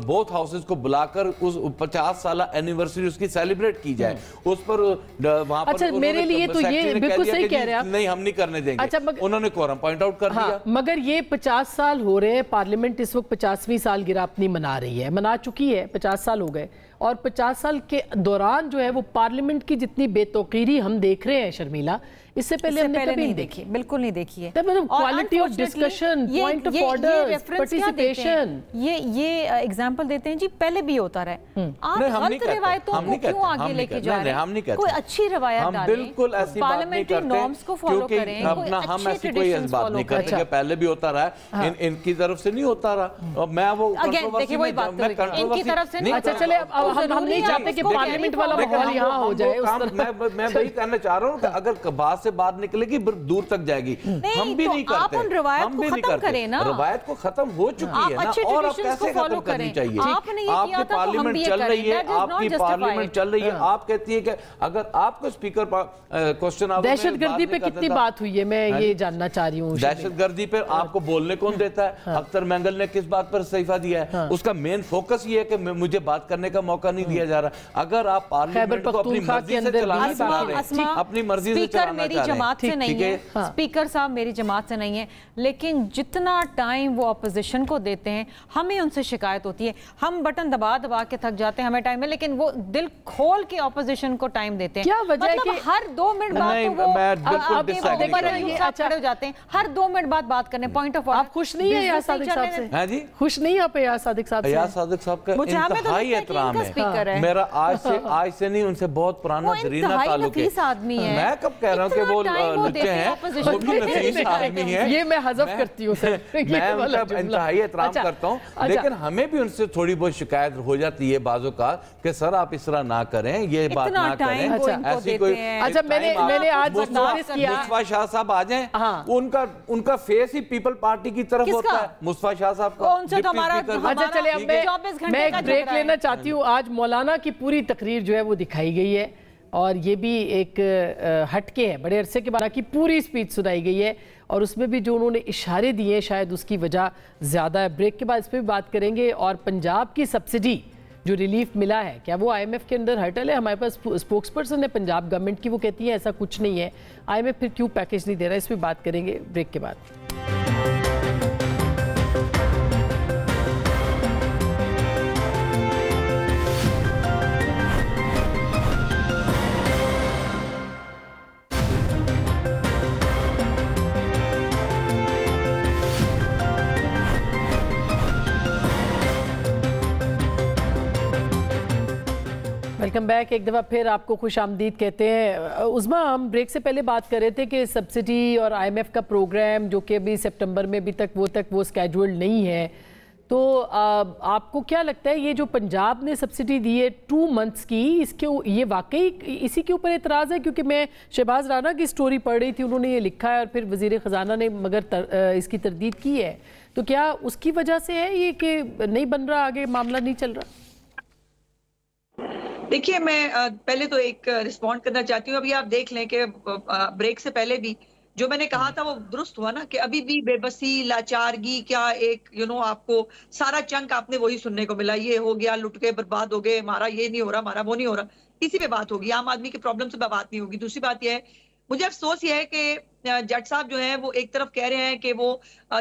बोथ हाउसेस को बुलाकर उस 50 साल एनिवर्सरी उसकी सेलिब्रेट की जाए, उस पर वहां पर अच्छा मेरे लिए तो ये बिल्कुल सही कह रहे हैं आप, नहीं हम नहीं करने देंगे। अच्छा उन्होंने कोरम पॉइंट आउट कर दिया, मगर ये 50 साल हो रहे हैं, पार्लियामेंट इस वक्त 50वीं सालगिरह अपनी मना रही है, मना चुकी है, 50 साल हो गए, और 50 साल के दौरान जो है वो पार्लियामेंट की जितनी बेतौकीरी हम देख रहे हैं शर्मिला, इससे पहले हमने कभी नहीं देखी, बिल्कुल नहीं देखी है। मतलब quality of discussion, point of order, participation, ये एग्जांपल देते हैं जी, पहले भी होता रहा है, आप गलत रिवायतों को क्यों आगे लेके जा रहे हैं? कोई अच्छी रवायत डालें, बिल्कुल ऐसी बात नहीं करते, नॉर्म्स को फॉलो करें, अपना हम ऐसी कोई बात नहीं करते, पहले भी होता रहा है, इनकी तरफ से नहीं होता रहा, और मैं वो देखिए वही बात इनकी तरफ से नहीं। अच्छा चले अब हम नहीं चाहते कि पार्लियामेंट वाला माहौल यहाँ हो जाए, मैं वही कहना चाह रहा हूँ कि अगर बात से बात निकलेगी दूर तक जाएगी, हम भी नहीं करते, हम भी नहीं करते, रवायत को खत्म हो चुकी है ना, और आप कैसे खत्म करनी चाहिए? आपकी पार्लियामेंट चल रही है, आपकी पार्लियामेंट चल रही है, आप कहती है कि अगर आपको स्पीकर क्वेश्चन दहशतगर्दी पे कितनी बात हुई है, मैं ये जानना चाह रही हूँ, दहशतगर्दी पे आपको बोलने कौन देता है? अख्तर मेंगल ने किस बात पर इस्तीफा दिया है? उसका मेन फोकस ये है कि मुझे बात करने का मौका नहीं दिया जा रहा। अगर आप पार्लियामेंट को अपनी मर्जी से चलाना चाह रहे हैं, अपनी मर्जी से चलाना चाह रहे हैं, से नहीं है, स्पीकर साहब मेरी जमात से नहीं है, लेकिन जितना टाइम वो अपोजिशन को देते हैं हमें उनसे शिकायत होती है, हम बटन दबा दबा के थक जाते हैं, हमें टाइम है, लेकिन वो दिल खोल के अपोजिशन को टाइम देते हैं। क्या वजह है कि हर 2 मिनट बाद तो वो खड़े हो जाते हैं, हर 2 मिनट बाद बात करने, पॉइंट ऑफ ऑर्डर। आप खुश नहीं है यार सादिक साहब से? हां जी, खुश नहीं आप यार सादिक साहब से? यार सादिक साहब का इंतहाई एहतराम है मेरा, आज से नहीं, उनसे बहुत पुराना दरीना ताल्लुक है, मैं कब कह रहा हूं कि वो लुच्चे हैं, वो भी नफीस आदमी है, ये मैं हज़फ करती हूं सर, मैं उनका इंतहाई एहतराम करता हूं, लेकिन हमें भी उनसे थोड़ी बहुत शिकायत हो जाती है बाज़ों का कि सर आप इस तरह ना करें, ये बात ना करें, ऐसी कोई। अच्छा मैंने आज नोटिस किया, मुस्तफा शाह साहब आ जाएं, उनका फेस ही पीपल पार्टी की तरफ होता है, मुस्तफा शाह साहब का। अच्छा चले अब मैं एक ब्रेक लेना चाहती हूँ। आज मौलाना की पूरी तकरीर जो है वो दिखाई गई है, और ये भी एक हटके है, बड़े अरसे के बाद की पूरी स्पीच सुनाई गई है, और उसमें भी जो उन्होंने इशारे दिए शायद उसकी वजह ज़्यादा है। ब्रेक के बाद इस पर भी बात करेंगे। और पंजाब की सब्सिडी जो रिलीफ मिला है, क्या वो IMF के अंदर हर्टल है? हमारे पास स्पोक्स पर्सन है पंजाब गवर्नमेंट की, वो कहती है ऐसा कुछ नहीं है, IMF फिर क्यों पैकेज नहीं दे रहा है, इस पर बात करेंगे ब्रेक के बाद। Welcome back. एक दफ़ा फिर आपको खुश आमदीद कहते हैं। उज़मा, हम ब्रेक से पहले बात कर रहे थे कि सब्सिडी और IMF का प्रोग्राम जो कि अभी सितंबर में अभी तक वो स्केड्यूल्ड नहीं है, तो आपको क्या लगता है ये जो पंजाब ने सब्सिडी दी है 2 मंथ्स की, इसके ये वाकई इसी के ऊपर एतराज़ है? क्योंकि मैं शहबाज राना की स्टोरी पढ़ रही थी, उन्होंने ये लिखा है और फिर वज़ीर ख़जाना ने मगर इसकी तरदीद की है, तो क्या उसकी वजह से है ये कि नहीं बन रहा, आगे मामला नहीं चल रहा? देखिए, मैं पहले तो एक रिस्पॉन्ड करना चाहती हूँ। अभी आप देख लें कि ब्रेक से पहले भी जो मैंने कहा था वो दुरुस्त हुआ ना, कि अभी भी बेबसी, लाचारगी क्या एक आपको सारा चंक आपने वही सुनने को मिला, ये हो गया, लुट के बर्बाद हो गए, हमारा ये नहीं हो रहा, हमारा वो नहीं हो रहा, इसी पे बात होगी, आम आदमी के प्रॉब्लम से बात नहीं होगी। दूसरी बात यह है, मुझे अफसोस ये है कि जट साहब जो है वो एक तरफ कह रहे हैं कि वो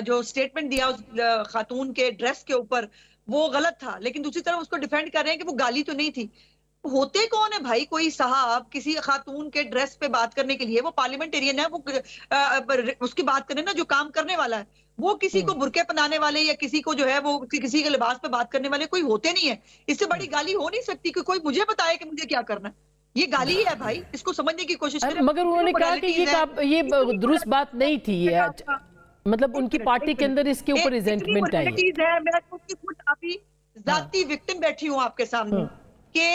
जो स्टेटमेंट दिया उस खातून के ड्रेस के ऊपर वो गलत था, लेकिन दूसरी तरफ उसको डिफेंड कर रहे हैं कि वो गाली तो नहीं थी। होते कौन है भाई कोई साहब किसी खातून के ड्रेस पे बात करने के लिए? वो पार्लियामेंटेरियन है, वो उसकी बात करें ना जो काम करने वाला है। वो किसी को बुरके पहनाने वाले या किसी को जो है वो किसी के लिबास पे बात करने वाले कोई होते नहीं है। इससे बड़ी गाली हो नहीं सकती कि कोई मुझे बताए कि मुझे क्या करना है। ये गाली ही है भाई, इसको समझने की कोशिश करें। मगर उन्होंने कहा कि ये दुरुस्त बात नहीं थी, ये मतलब उनकी पार्टी के अंदर इसके ऊपर रिजेंटमेंट आई है। मैं खुद अभी जाती विक्टिम बैठी हूँ आपके सामने कि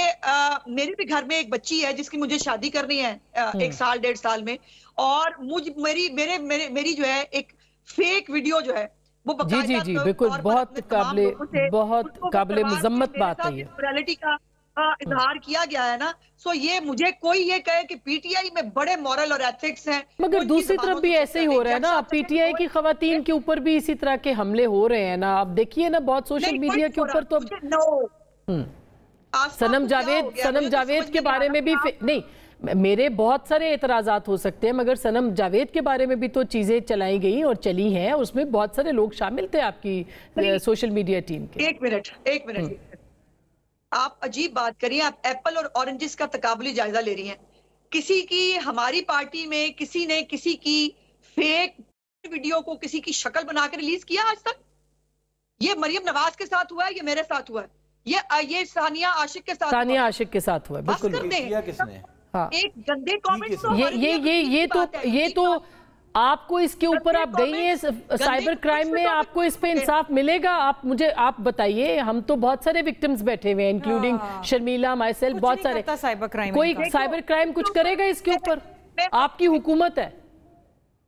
मेरे भी घर में एक बच्ची है जिसकी मुझे शादी करनी है 1 साल 1.5 साल में, और मेरी जो है एक फेक वीडियो जो है वो जी बिल्कुल बहुत काबिले मुजम्मत बात है, मोरालिटी का इजहार किया गया है ना। सो ये मुझे कोई ये कहे कि पीटीआई में बड़े मॉरल और एथिक्स हैं, मगर दूसरी तरफ भी ऐसे ही हो रहा है ना, पीटीआई की खवातीन के ऊपर भी इसी तरह के हमले हो रहे हैं ना। आप देखिए ना बहुत सोशल मीडिया के ऊपर तो सनम जावेद के बारे में भी नहीं, मेरे बहुत सारे एतराज़ात हो सकते हैं, मगर सनम जावेद के बारे में भी तो चीज़ें चलाई गई और चली हैं, उसमें बहुत सारे लोग शामिल थे आपकी सोशल मीडिया टीम के। एक मिनट आप अजीब बात करिए, आप एप्पल और ऑरेंजेस का तकाबुली जायजा ले रही हैं। किसी की हमारी पार्टी में किसी ने किसी की फेक वीडियो को किसी की शक्ल बनाकर रिलीज किया आज तक? ये मरियम नवाज के साथ हुआ है, ये मेरे साथ हुआ है, ये सानिया आशिक के साथ हुआ है। बिल्कुल किसने? हाँ। एक गंदे कमेंट्स ये तो आपको इसके ऊपर आप गई हैं साइबर क्राइम में, आपको इस पे इंसाफ मिलेगा? आप बताइए, हम तो बहुत सारे विक्टिम्स बैठे हुए हैं इंक्लूडिंग शर्मिला, माई सेल्फ, बहुत सारे। कोई साइबर क्राइम कुछ करेगा इसके ऊपर? आपकी हुकूमत है।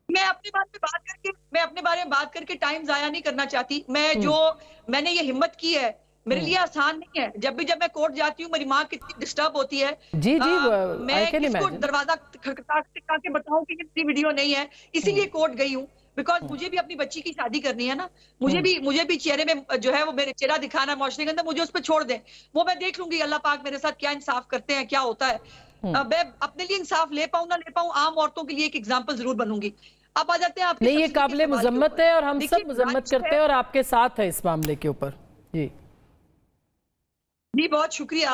मैं अपने बारे में बात करके टाइम जाया नहीं करना चाहती। मैंने ये हिम्मत की है, मेरे लिए आसान नहीं है। जब मैं कोर्ट जाती हूँ मेरी माँ कितनी डिस्टर्ब होती है। मैं किसको दरवाजा खटखटा के बताऊं कि ये वीडियो नहीं है, इसीलिए कोर्ट गई हूँ। बिकॉज मुझे भी अपनी बच्ची की शादी करनी है ना, मुझे भी चेहरे में जो है वो मेरे चेहरा दिखाना मुआशरे के अंदर, मुझे उस पर छोड़ दें, वो मैं देख लूंगी अल्लाह पाक मेरे साथ क्या इंसाफ करते हैं, क्या होता है। मैं अपने लिए इंसाफ ले पाऊं ना ले पाऊं, आम औरतों के लिए एक एग्जाम्पल जरूर बनूंगी। अब आ जाते हैं आप। नहीं, ये काबिले मुजम्मत है और हम सब मुजम्मत करते हैं और आपके साथ है इस मामले के ऊपर। जी बहुत शुक्रिया।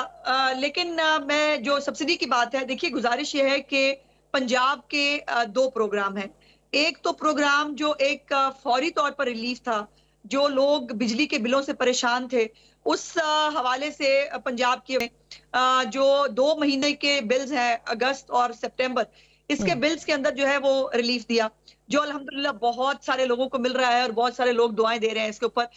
लेकिन मैं जो सब्सिडी की बात है, देखिए गुजारिश ये है कि पंजाब के 2 प्रोग्राम हैं। एक तो प्रोग्राम जो एक फौरी तौर पर रिलीफ था, जो लोग बिजली के बिलों से परेशान थे, उस हवाले से पंजाब के जो 2 महीने के बिल्स हैं अगस्त और सितंबर, इसके बिल्स के अंदर जो है वो रिलीफ दिया, जो अल्हम्दुलिल्लाह बहुत सारे लोगों को मिल रहा है और बहुत सारे लोग दुआएं दे रहे हैं इसके ऊपर।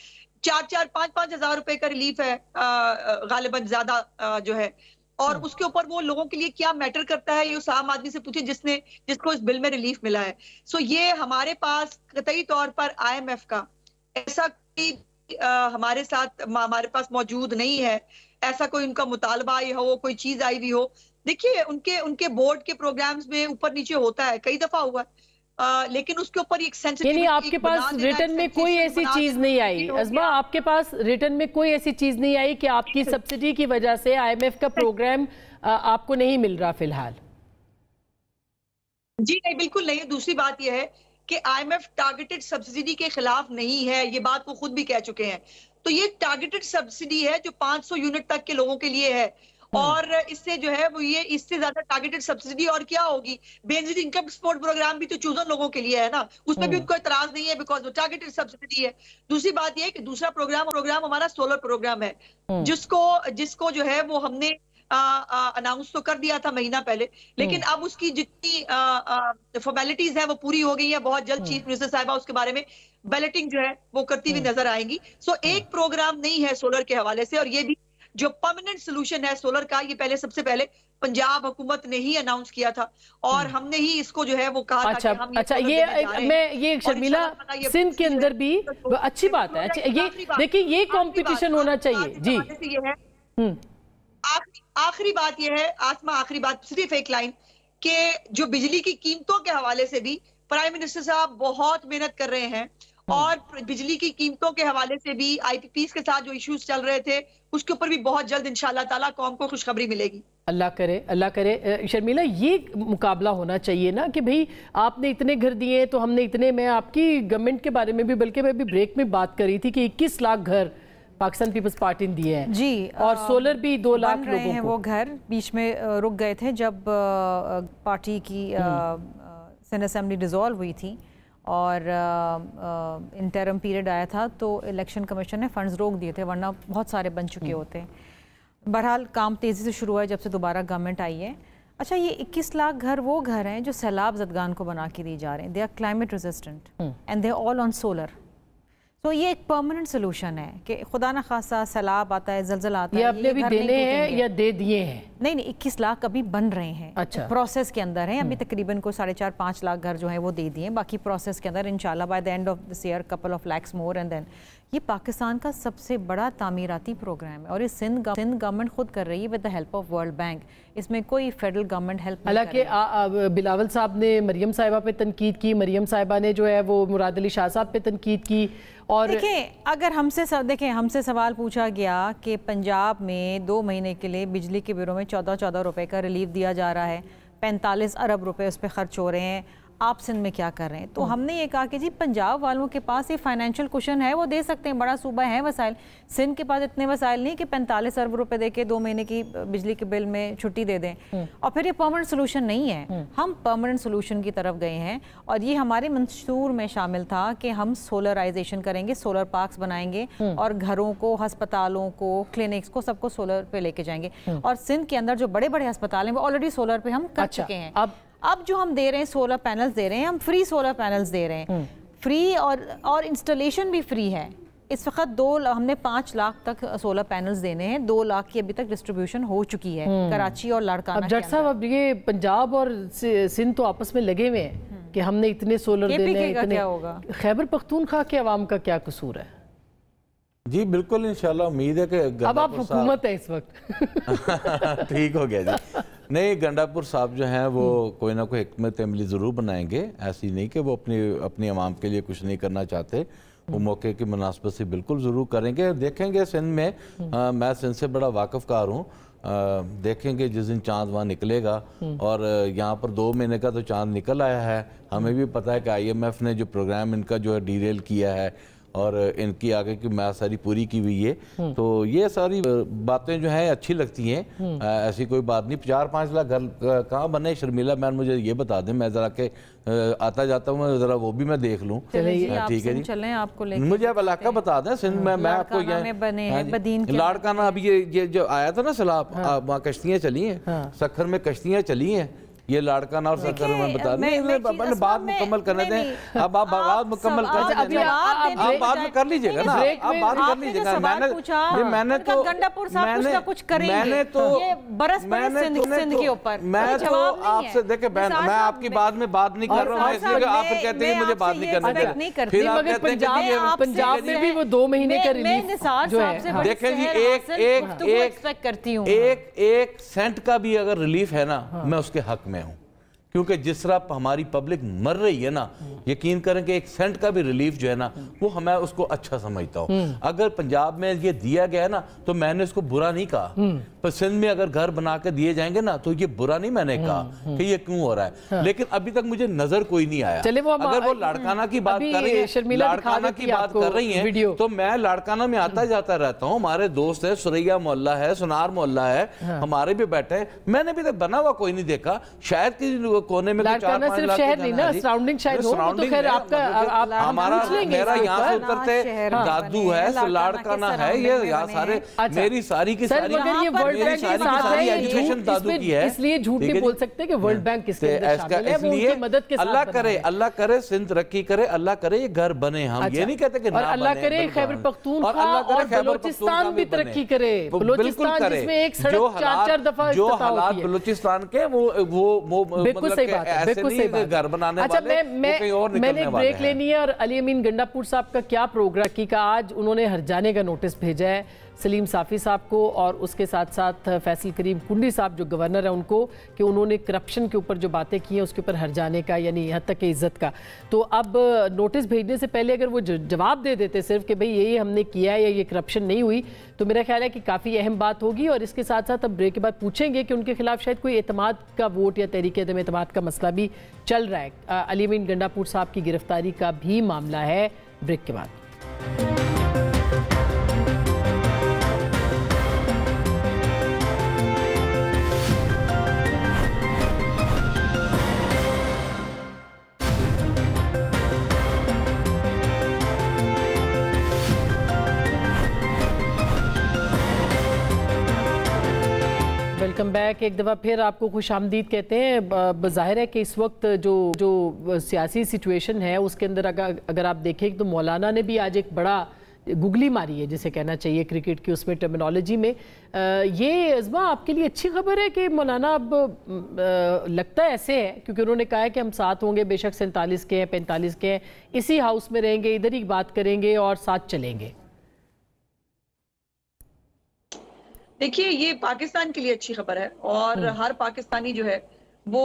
4-5 हज़ार रुपए का रिलीफ है गालिबन ज्यादा जो है, और उसके ऊपर वो लोगों के लिए क्या मैटर करता है ये उस आम आदमी से पूछे जिसको इस बिल में रिलीफ मिला है। सो ये हमारे पास कतई तौर पर IMF का ऐसा हमारे साथ हमारे पास मौजूद नहीं है, ऐसा कोई उनका मुतालबा हो, कोई चीज आई हुई हो। देखिए उनके बोर्ड के प्रोग्राम्स में ऊपर नीचे होता है, कई दफा हुआ, लेकिन उसके ऊपर एक यानी आपके पास रिटर्न में कोई ऐसी चीज नहीं आई अज़मा, आपके पास रिटर्न में कोई ऐसी चीज नहीं आई कि आपकी सब्सिडी की वजह से IMF का प्रोग्राम आपको नहीं मिल रहा फिलहाल? जी नहीं, बिल्कुल नहीं। दूसरी बात यह है कि IMF टारगेटेड सब्सिडी के खिलाफ नहीं है, ये बात वो खुद भी कह चुके हैं। तो ये टारगेटेड सब्सिडी है जो 500 यूनिट तक के लोगों के लिए है, और इससे जो है वो ये इससे ज्यादा टारगेटेड सब्सिडी और क्या होगी। बेनजीर इनकम सपोर्ट प्रोग्राम भी तो चूजन लोगों के लिए है ना, उसमें भी उनको इतराज नहीं है बिकॉज वो टारगेटेड सब्सिडी है। दूसरी बात ये है कि दूसरा प्रोग्राम हमारा सोलर प्रोग्राम है, जिसको जो है वो हमने अनाउंस तो कर दिया था महीना पहले, लेकिन अब उसकी जितनी फॉर्मेलिटीज है वो पूरी हो गई है। बहुत जल्द चीफ मिनिस्टर साहिबा उसके बारे में बैलेटिंग जो है वो करती हुई नजर आएंगी। सो एक प्रोग्राम नहीं है सोलर के हवाले से, और ये भी जो परमानेंट सोल्यूशन है सोलर का, ये पहले सबसे पहले पंजाब हुकूमत ने ही अनाउंस किया था और हमने ही इसको जो है वो कहा था कि हम ये शर्मिला सिंध के अंदर भी अच्छी बात है। अच्छा, ये देखिए ये कंपटीशन होना चाहिए जी। ये है आखिरी बात ये है आसमा, आखिरी बात सिर्फ एक लाइन के जो बिजली की कीमतों के हवाले से भी प्राइम मिनिस्टर साहब बहुत मेहनत कर रहे हैं और बिजली की कीमतों के हवाले से भी आईपीपीस के साथ जो इश्यूज चल रहे थे उसके ऊपर भी बहुत जल्द इंशाल्लाह ताला कौम को खुशखबरी मिलेगी। अल्लाह करे, अल्लाह करे। शर्मिला, ये मुकाबला होना चाहिए ना कि भाई आपने इतने घर दिए तो हमने इतने। मैं आपकी गवर्नमेंट के बारे में भी, बल्कि मैं भी ब्रेक में बात कर रही थी कि 21 लाख घर पाकिस्तान पीपल्स पार्टी ने दिए हैं जी, और सोलर भी 2 लाख लोगों को। वो घर बीच में रुक गए थे जब पार्टी की सेनेट असेंबली डिसॉल्व हुई थी और इंटरम पीरियड आया था तो इलेक्शन कमीशन ने फंड्स रोक दिए थे, वरना बहुत सारे बन चुके होते। बहरहाल काम तेज़ी से शुरू हुआ है जब से दोबारा गवर्नमेंट आई है। अच्छा, ये 21 लाख घर वो घर हैं जो सैलाब ज़दगान को बना के दिए जा रहे हैं। They are climate resistant and they are all on solar. तो ये एक परमानेंट सोल्यूशन है कि खुदा न खासा सैलाब आता है, जलजला आता है। ये अपने भी देने हैं या दे दिए हैं? नहीं, 21 लाख अभी बन रहे हैं। अच्छा, प्रोसेस के अंदर हैं। अभी तकरीबन को 4.5-5 लाख घर जो है वो दे दिए, बाकी प्रोसेस के अंदर इंशाल्लाह by the end of this year couple of lakhs more. And then ये पाकिस्तान का सबसे बड़ा तामीराती प्रोग्राम है और ये सिंध गवर्नमेंट खुद कर रही है with the help of world bank. इसमें कोई फेडरल गवर्नमेंट हेल्प नहीं। हालांकि बिलावल साहब ने मरियम साहिबा पे तनकीद की, मरियम साहिबा ने जो है वो मुराद अली शाह साहब पे तनकीद की। और देखें, अगर हमसे सवाल पूछा गया कि पंजाब में 2 महीने के लिए बिजली के बिलों में 14 रुपए का रिलीफ दिया जा रहा है, 45 अरब रुपए उस पर खर्च हो रहे हैं, आप सिंध में क्या कर रहे हैं? तो हमने ये कहा कि जी पंजाब वालों के पास ये फाइनेंशियल कुशन है, वो दे सकते हैं, बड़ा सूबा है वसाइल। सिंध के पास इतने वसाइल नहीं कि 45 अरब रुपए दे के 2 महीने की बिजली के बिल में छुट्टी दे दें। और फिर ये परमानेंट सोल्यूशन नहीं है। हम परमानेंट सोल्यूशन की तरफ गए हैं और ये हमारे मंशूर में शामिल था कि हम सोलराइजेशन करेंगे, सोलर पार्क्स बनाएंगे और घरों को, अस्पतालों को, क्लिनिक्स को, सबको सोलर पे लेके जाएंगे। और सिंध के अंदर जो बड़े बड़े अस्पताल हैं वो ऑलरेडी सोलर पे हम कर चुके हैं। अब जो हम दे रहे हैं सोलर पैनल्स दे रहे हैं, हम फ्री सोलर पैनल्स दे रहे हैं, फ्री और इंस्टॉलेशन भी फ्री है। इस वक्त हमने 5 लाख तक सोलर पैनल्स देने हैं, 2 लाख की अभी तक डिस्ट्रीब्यूशन हो चुकी है कराची और लाड़काना। अब जट साहब, अब ये पंजाब और सिंध तो आपस में लगे हुए हैं कि हमने इतने सोलर देने हैं, इतने। क्या होगा? खैबर पख्तूनख्वा के अवाम का क्या कसूर है? जी बिल्कुल, इंशाल्लाह उम्मीद है कि अब आप हुकूमत है इस वक्त। ठीक हो गया जी। नहीं, गंडापुर साहब जो हैं वो कोई ना कोई हिकमत अमली ज़रूर बनाएंगे। ऐसी नहीं कि वो अपनी आवाम के लिए कुछ नहीं करना चाहते, वो मौके की मुनासबत से बिल्कुल ज़रूर करेंगे। देखेंगे सिंध में, मैं सिंध से बड़ा वाकफ़कार हूँ, देखेंगे जिस दिन चांद वहाँ निकलेगा। और यहाँ पर 2 महीने का तो चांद निकल आया है। हमें भी पता है कि IMF ने जो प्रोग्राम इनका जो है डीरेल किया है और इनकी आगे की मैच सारी पूरी की हुई है। तो ये सारी बातें जो हैं अच्छी लगती हैं, ऐसी कोई बात नहीं। 4-5 लाख घर कहाँ बने? शर्मिला मैम मुझे ये बता दें, मैं ज़रा के आता जाता हूँ, ज़रा वो भी मैं देख लूँ। ठीक है जी, चलें आपको लेके। मुझे अब इलाका बता दें सिंध में, मैं आपको लाड़काना अभी ये जो आया था ना सैलाब, वहाँ कश्तियाँ चली हैं, सखर में कश्तियाँ चली हैं। ये लाड़काना और सखर में बता दें, बात मुकम्मल करने दें। अब आप बात मुकम्मल कर आप बात में कर लीजिएगा ना, आप बात कर लीजिएगा। मैंने तो आपसे देखे बहन, मैं आपकी बात में बात नहीं कर रहा हूँ, इसलिए आप कहते हैं मुझे बात नहीं करनी। फिर आप कहते हैं पंजाब में भी वो 2 महीने का रिलीफ जो है। देखें जी, एक सेंट का भी अगर रिलीफ है ना, मैं उसके हक में हूं, क्योंकि जिस तरह हमारी पब्लिक मर रही है ना, यकीन करें कि 1 सेंट का भी रिलीफ जो है ना, वो हमें उसको अच्छा समझता हूँ। अगर पंजाब में ये दिया गया ना तो मैंने इसको बुरा नहीं कहा, पर सिंध में अगर घर बना के दिए जाएंगे ना तो ये बुरा नहीं मैंने कहा कि ये क्यों हो रहा है। लेकिन अभी तक मुझे नजर कोई नहीं आया। अगर वो लाड़काना की बात कर रही है, लाड़काना की बात कर रही है, तो मैं लाड़काना में आता जाता रहता हूँ। हमारे दोस्त है, सुरैया मोहल्ला है, सुनार मोहल्ला है, हमारे भी बैठे हैं। मैंने अभी तक बना हुआ कोई नहीं देखा। शायद कि कोने में 4-5 लाख शहर नहीं ना, सराउंडिंग शायद हो, तो खैर आपका हमारा मेरा यहाँ से उतरते दादू है, लाड़काना है, ये यहाँ सारे मेरी सारी की सारी वर्ल्ड बैंक के साथ है, एजुकेशन दादू की है, इसलिए झूठ नहीं बोल सकते कि वर्ल्ड बैंक किसके अंदर शामिल है, वो उनकी मदद के साथ अल्लाह करे सिंध तरक्की करे, अल्लाह करे ये घर बने। हम ये नहीं कहते कि और अल्लाह करे खैबर पख्तूनखा और बलूचिस्तान भी तरक्की करे। बलूचिस्तान जिसमें एक सड़क 4-4 दफा जो हालात बलूचिस्तान के वो बिल्कुल सही बात है, बिल्कुल सही बात। घर बनाने अच्छा, वाले मैंने ब्रेक लेनी है और अली अमीन गंडापुर साहब का क्या प्रोग्राम की का आज उन्होंने हरजाने का नोटिस भेजा है सलीम साफ़ी साहब को और उसके साथ साथ फैसल करीम कुंडी साहब जो गवर्नर है उनको, कि उन्होंने करप्शन के ऊपर जो बातें की हैं उसके ऊपर हरजाने का, यानी यहाँ तक कि इज्जत का। तो अब नोटिस भेजने से पहले अगर वो जवाब दे देते सिर्फ कि भाई ये हमने किया है या ये करप्शन नहीं हुई, तो मेरा ख्याल है कि काफ़ी अहम बात होगी। और इसके साथ साथ अब ब्रेक के बाद पूछेंगे कि उनके खिलाफ शायद कोई एतमाद का वोट या तहरीक एतमाद का मसला भी चल रहा है। अली अमीन गंडापुर साहब की गिरफ्तारी का भी मामला है। ब्रेक के बाद वेलकम बैक। एक दफ़ा फिर आपको खुशामदीद कहते हैं। ज़ाहिर है कि इस वक्त जो सियासी सिचुएशन है उसके अंदर अगर आप देखें तो मौलाना ने भी आज एक बड़ा गुगली मारी है, जिसे कहना चाहिए क्रिकेट की उसमें टर्मिनोलॉजी में। ये अज़मा आपके लिए अच्छी खबर है कि मौलाना अब लगता है ऐसे है, क्योंकि उन्होंने कहा है कि हम साथ होंगे, बेशक 47 के हैं 45 के हैं, इसी हाउस में रहेंगे, इधर ही बात करेंगे और साथ चलेंगे। देखिए, ये पाकिस्तान के लिए अच्छी खबर है और हर पाकिस्तानी जो है वो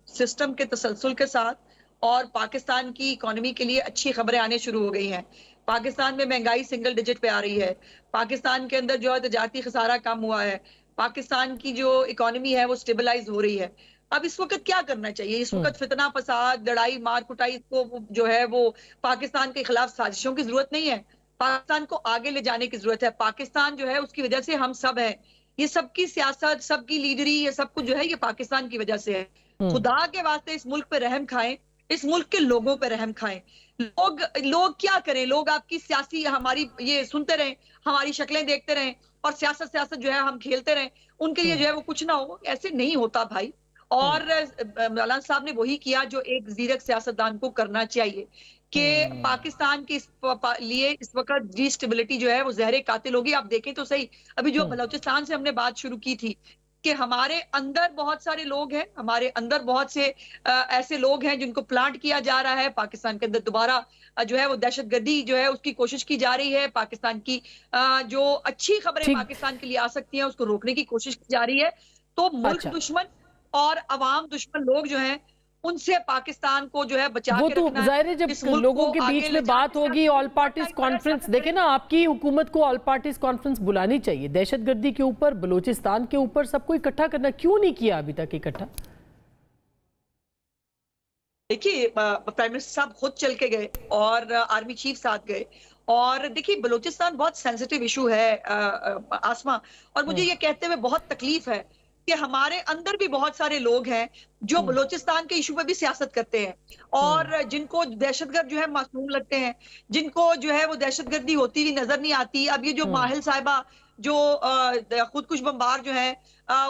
सिस्टम के तसलसल के साथ और पाकिस्तान की इकोनॉमी के लिए अच्छी खबरें आने शुरू हो गई हैं। पाकिस्तान में महंगाई सिंगल डिजिट पे आ रही है, पाकिस्तान के अंदर जो है तजारती खसारा कम हुआ है, पाकिस्तान की जो इकोनॉमी है वो स्टेबलाइज हो रही है। अब इस वक्त क्या करना चाहिए? इस वक्त फितना फसाद, लड़ाई मार कुटाई को जो है वो पाकिस्तान के खिलाफ साजिशों की जरूरत नहीं है, पाकिस्तान को आगे ले जाने की जरूरत है। पाकिस्तान जो है उसकी वजह से हम सब हैं, ये सबकी सियासत, सबकी लीडरी, ये सब कुछ जो है ये पाकिस्तान की वजह से है। खुदा के वास्ते इस मुल्क पे रहम खाएं, इस मुल्क के लोगों पे रहम खाएं। लोग क्या करें? लोग आपकी सियासी हमारी ये सुनते रहें, हमारी शक्लें देखते रहें और सियासत जो है हम खेलते रहें, उनके लिए जो है वो कुछ ना हो, ऐसे नहीं होता भाई। और मौलाना साहब ने वही किया जो एक ज़ीरक सियासतदान को करना चाहिए कि पाकिस्तान के लिए इस वक्त जी स्टेबिलिटी जो है वो जहरे कातिल होगी। आप देखें तो सही, अभी जो बलूचिस्तान से हमने बात शुरू की थी कि हमारे अंदर बहुत सारे लोग हैं, हमारे अंदर बहुत से ऐसे लोग हैं जिनको प्लांट किया जा रहा है। पाकिस्तान के अंदर दोबारा जो है वो दहशतगर्दी जो है उसकी कोशिश की जा रही है। पाकिस्तान की जो अच्छी खबरें पाकिस्तान के लिए आ सकती हैं उसको रोकने की कोशिश की जा रही है। तो मुल्क दुश्मन और अवाम दुश्मन लोग जो हैं उनसे पाकिस्तान को जो है बचा के रखना है। वो तो ज़ाहिर है जब लोगों के बीच में बात होगी, ऑल पार्टीज कॉन्फ्रेंस, देखें ना, आपकी हुकूमत को ऑल पार्टीज कॉन्फ्रेंस बुलानी चाहिए। दहशतगर्दी के ऊपर, बलूचिस्तान के ऊपर सबको इकट्ठा करना, क्यों नहीं किया अभी तक इकट्ठा? देखिए, प्राइम मिनिस्टर साहब खुद चल के गए और आर्मी चीफ साथ गए। और देखिए, बलूचिस्तान बहुत सेंसिटिव इशू है आसमा, और मुझे ये कहते हुए बहुत तकलीफ है कि हमारे अंदर भी बहुत सारे लोग हैं जो बलूचिस्तान के इशू पे भी सियासत करते हैं और जिनको दहशतगर्द जो है मासूम लगते हैं, जिनको जो है वो दहशतगर्दी होती हुई नजर नहीं आती। अब ये जो माहिल साहिबा जो खुदकुश बमबार जो है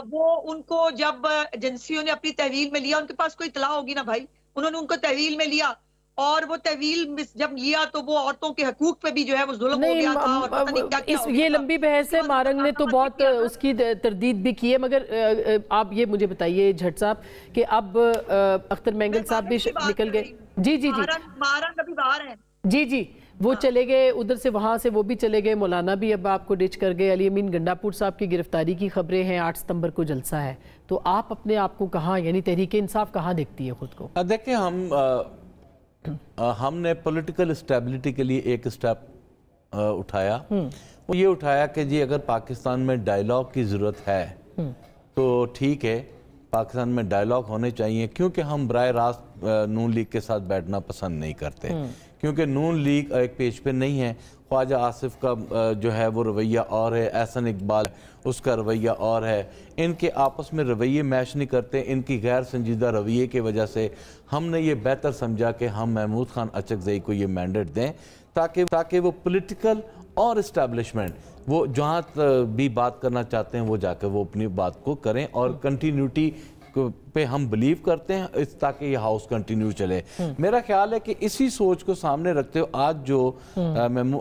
वो उनको जब एजेंसियों ने अपनी तहवील में लिया, उनके पास कोई इतला होगी ना भाई, उन्होंने उनको तहवील में लिया और वो तहवील जब लिया तो वो औरतों के हकूक पे भी जो है वो जुल्म हो गया था। और पता नहीं क्या क्या ये लंबी बहस है, मारंग ने तो बहुत उसकी तरदीद भी की है। मगर आप ये मुझे बताइए झट साहब कि अब अख्तर मेंगल साहब भी निकल गए। जी जी जी, मारंग अभी बाहर है। जी जी, वो चले गए उधर से, वहां से वो भी चले गए, मौलाना भी अब आपको डिच कर गए। अली अमीन गंडापुर साहब की गिरफ्तारी की खबरें हैं, 8 सितंबर को जलसा है। तो आप अपने आप को कहाँ, यानी तहरीक इंसाफ कहाँ देखती है खुद को? देखिए, हमने पॉलिटिकल स्टेबिलिटी के लिए एक स्टेप उठाया। वो ये उठाया कि जी अगर पाकिस्तान में डायलॉग की ज़रूरत है तो ठीक है, पाकिस्तान में डायलॉग होने चाहिए, क्योंकि हम बराह रास्त नून लीग के साथ बैठना पसंद नहीं करते, क्योंकि नून लीग एक पेज पे नहीं है। ख्वाजा आसिफ का जो है वो रवैया और है, एहसन इकबाल उसका रवैया और है, इनके आपस में रवैये मैच नहीं करते। इनकी गैर संजीदा रवैये की वजह से हमने ये बेहतर समझा कि हम महमूद खान अचकज़ई को ये मैंडेट दें ताकि वो पॉलिटिकल और इस्टेब्लिशमेंट वो जहाँ भी बात करना चाहते हैं वो जाकर वो अपनी बात को करें, और कंटिन्यूटी पे हम बिलीव करते हैं इस ताकि ये हाउस कंटिन्यू चले। मेरा ख्याल है कि इसी सोच को सामने रखते हुए आज जो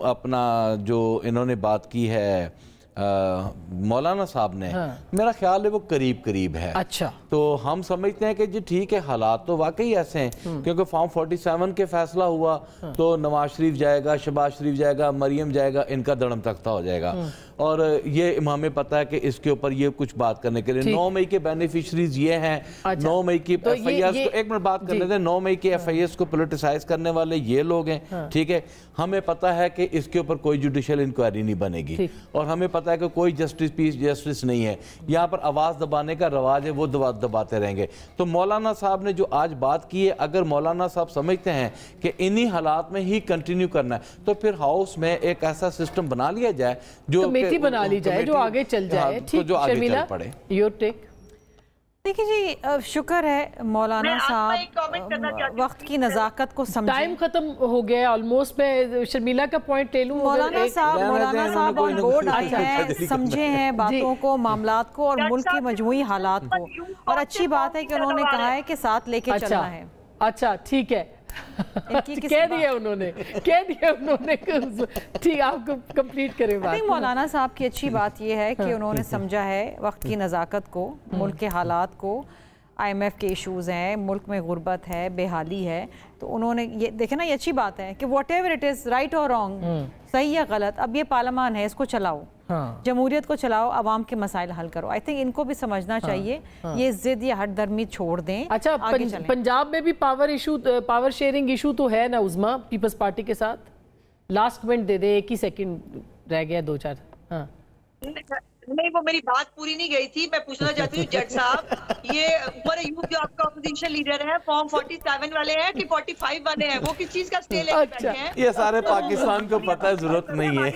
अपना जो इन्होंने बात की है मौलाना साहब ने, मेरा ख्याल है वो करीब करीब है। अच्छा, तो हम समझते हैं कि जी ठीक है, हालात तो वाकई ऐसे हैं, क्योंकि फॉर्म 47 के फैसला हुआ तो नवाज शरीफ जाएगा, शहबाज शरीफ जाएगा, मरियम जाएगा, इनका दड़म तख्ता हो जाएगा। और ये हमें पता है कि इसके ऊपर ये कुछ बात करने के लिए 9 मई के बेनिफिशरीज ये हैं। अच्छा, 9 मई की तो FIS को एक मिनट बात कर लेते हैं। 9 मई के FIS को पोलिटिसाइज करने वाले ये लोग हैं, ठीक है। हमें पता है कि इसके ऊपर कोई जुडिशियल इंक्वायरी नहीं बनेगी, और हमें पता है कि कोई जस्टिस पीस जस्टिस नहीं है। यहाँ पर आवाज़ दबाने का रवाज है, वो दबाते रहेंगे। तो मौलाना साहब ने जो आज बात की है, अगर मौलाना साहब समझते हैं कि इन्हीं हालात में ही कंटिन्यू करना है, तो फिर हाउस में एक ऐसा सिस्टम बना लिया जाए जो कमेटी बना ली जाए जो आगे चल जाए। ठीक, जो आगे शर्मिला, चल पड़े। Your take. देखिए जी, शुक्र है मौलाना साहब वक्त की नज़ाकत को समझे। टाइम खत्म हो गया ऑलमोस्ट। मैं शर्मिला का पॉइंट ले लूं। मौलाना साहब ऑन बोर्ड आए हैं, समझे हैं बातों को, मामलात को और मुल्क की मजमूई हालात को, और अच्छी बात है कि उन्होंने कहा है कि साथ लेके चलना है। अच्छा, ठीक है, कह दिया उन्होंने, ठीक, आपको कंप्लीट करें बात। मौलाना साहब की अच्छी बात यह है कि उन्होंने समझा है वक्त की नज़ाकत को, मुल्क के हालात को। IMF के इश्यूज़ हैं, मुल्क में गुर्बत है, बेहाली है, तो उन्होंने ये देखे ना, ये अच्छी बात है कि what ever it is, right और रॉन्ग, सही या गलत, अब ये पार्लियामान है, इसको चलाओ, जमहूरियत को चलाओ, आवाम के मसाइल हल करो। आई थिंक इनको भी समझना चाहिए, ये जिद या हट दर्मी छोड़ दें। अच्छा, पंजाब में भी पावर शेयरिंग इशू तो है ना उज़मा, पीपल्स पार्टी के साथ। लास्ट कमेंट दे दे, 1 ही सेकंड रह गया, 2-4। हाँ, नहीं, वो मेरी बात पूरी नहीं गई थी। मैं पूछना चाहती हूँ जज साहब, ये उमर अयूब जो आपका अपोजिशन लीडर है, फॉर्म 47 वाले हैं कि 45 वाले हैं? वो किस चीज का स्टे लेके बैठे हैं? ये सारे पाकिस्तान को पता है, जरूरत नहीं है।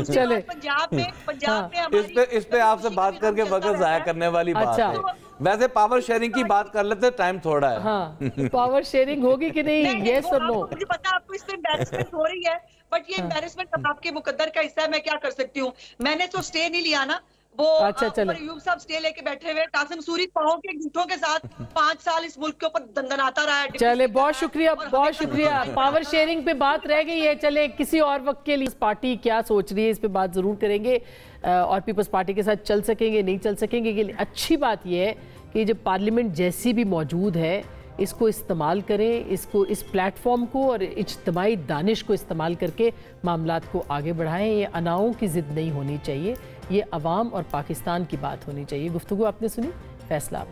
चले, पंजाब में इस पे आपसे बात करके वक्त जाया करने वाली बात है। वैसे पावर शेयरिंग की बात कर लेते, टाइम थोड़ा है। हाँ, पावर शेयरिंग होगी कि नहीं, यस और नो? मुझे पता आपको इस पे एम्बैरेसमेंट हो रही है, बट ये एम्बैरेसमेंट आपके मुकद्दर का हिस्सा है, मैं क्या कर सकती हूँ? मैंने तो स्टे नहीं लिया ना, वो अयूब साहब स्टे लेके बैठे हुए, कासिम सूरी पाओ के झूठों के साथ 5 साल इस मुल्क के ऊपर दंदनाता रहा है। चले, बहुत शुक्रिया, बहुत शुक्रिया। पावर शेयरिंग पे बात रह गई है, चले किसी और वक्त के लिए पार्टी क्या सोच रही है इस पे बात जरूर करेंगे, और पीपल्स पार्टी के साथ चल सकेंगे नहीं चल सकेंगे। कि अच्छी बात यह है कि जब पार्लियामेंट जैसी भी मौजूद है, इसको इस्तेमाल करें, इसको, इस प्लेटफॉर्म को और इज्तिमाई दानिश को इस्तेमाल करके मामलात को आगे बढ़ाएं। ये अनाओं की ज़िद नहीं होनी चाहिए, ये अवाम और पाकिस्तान की बात होनी चाहिए। गुफ्तगू आपने सुनी, फैसला।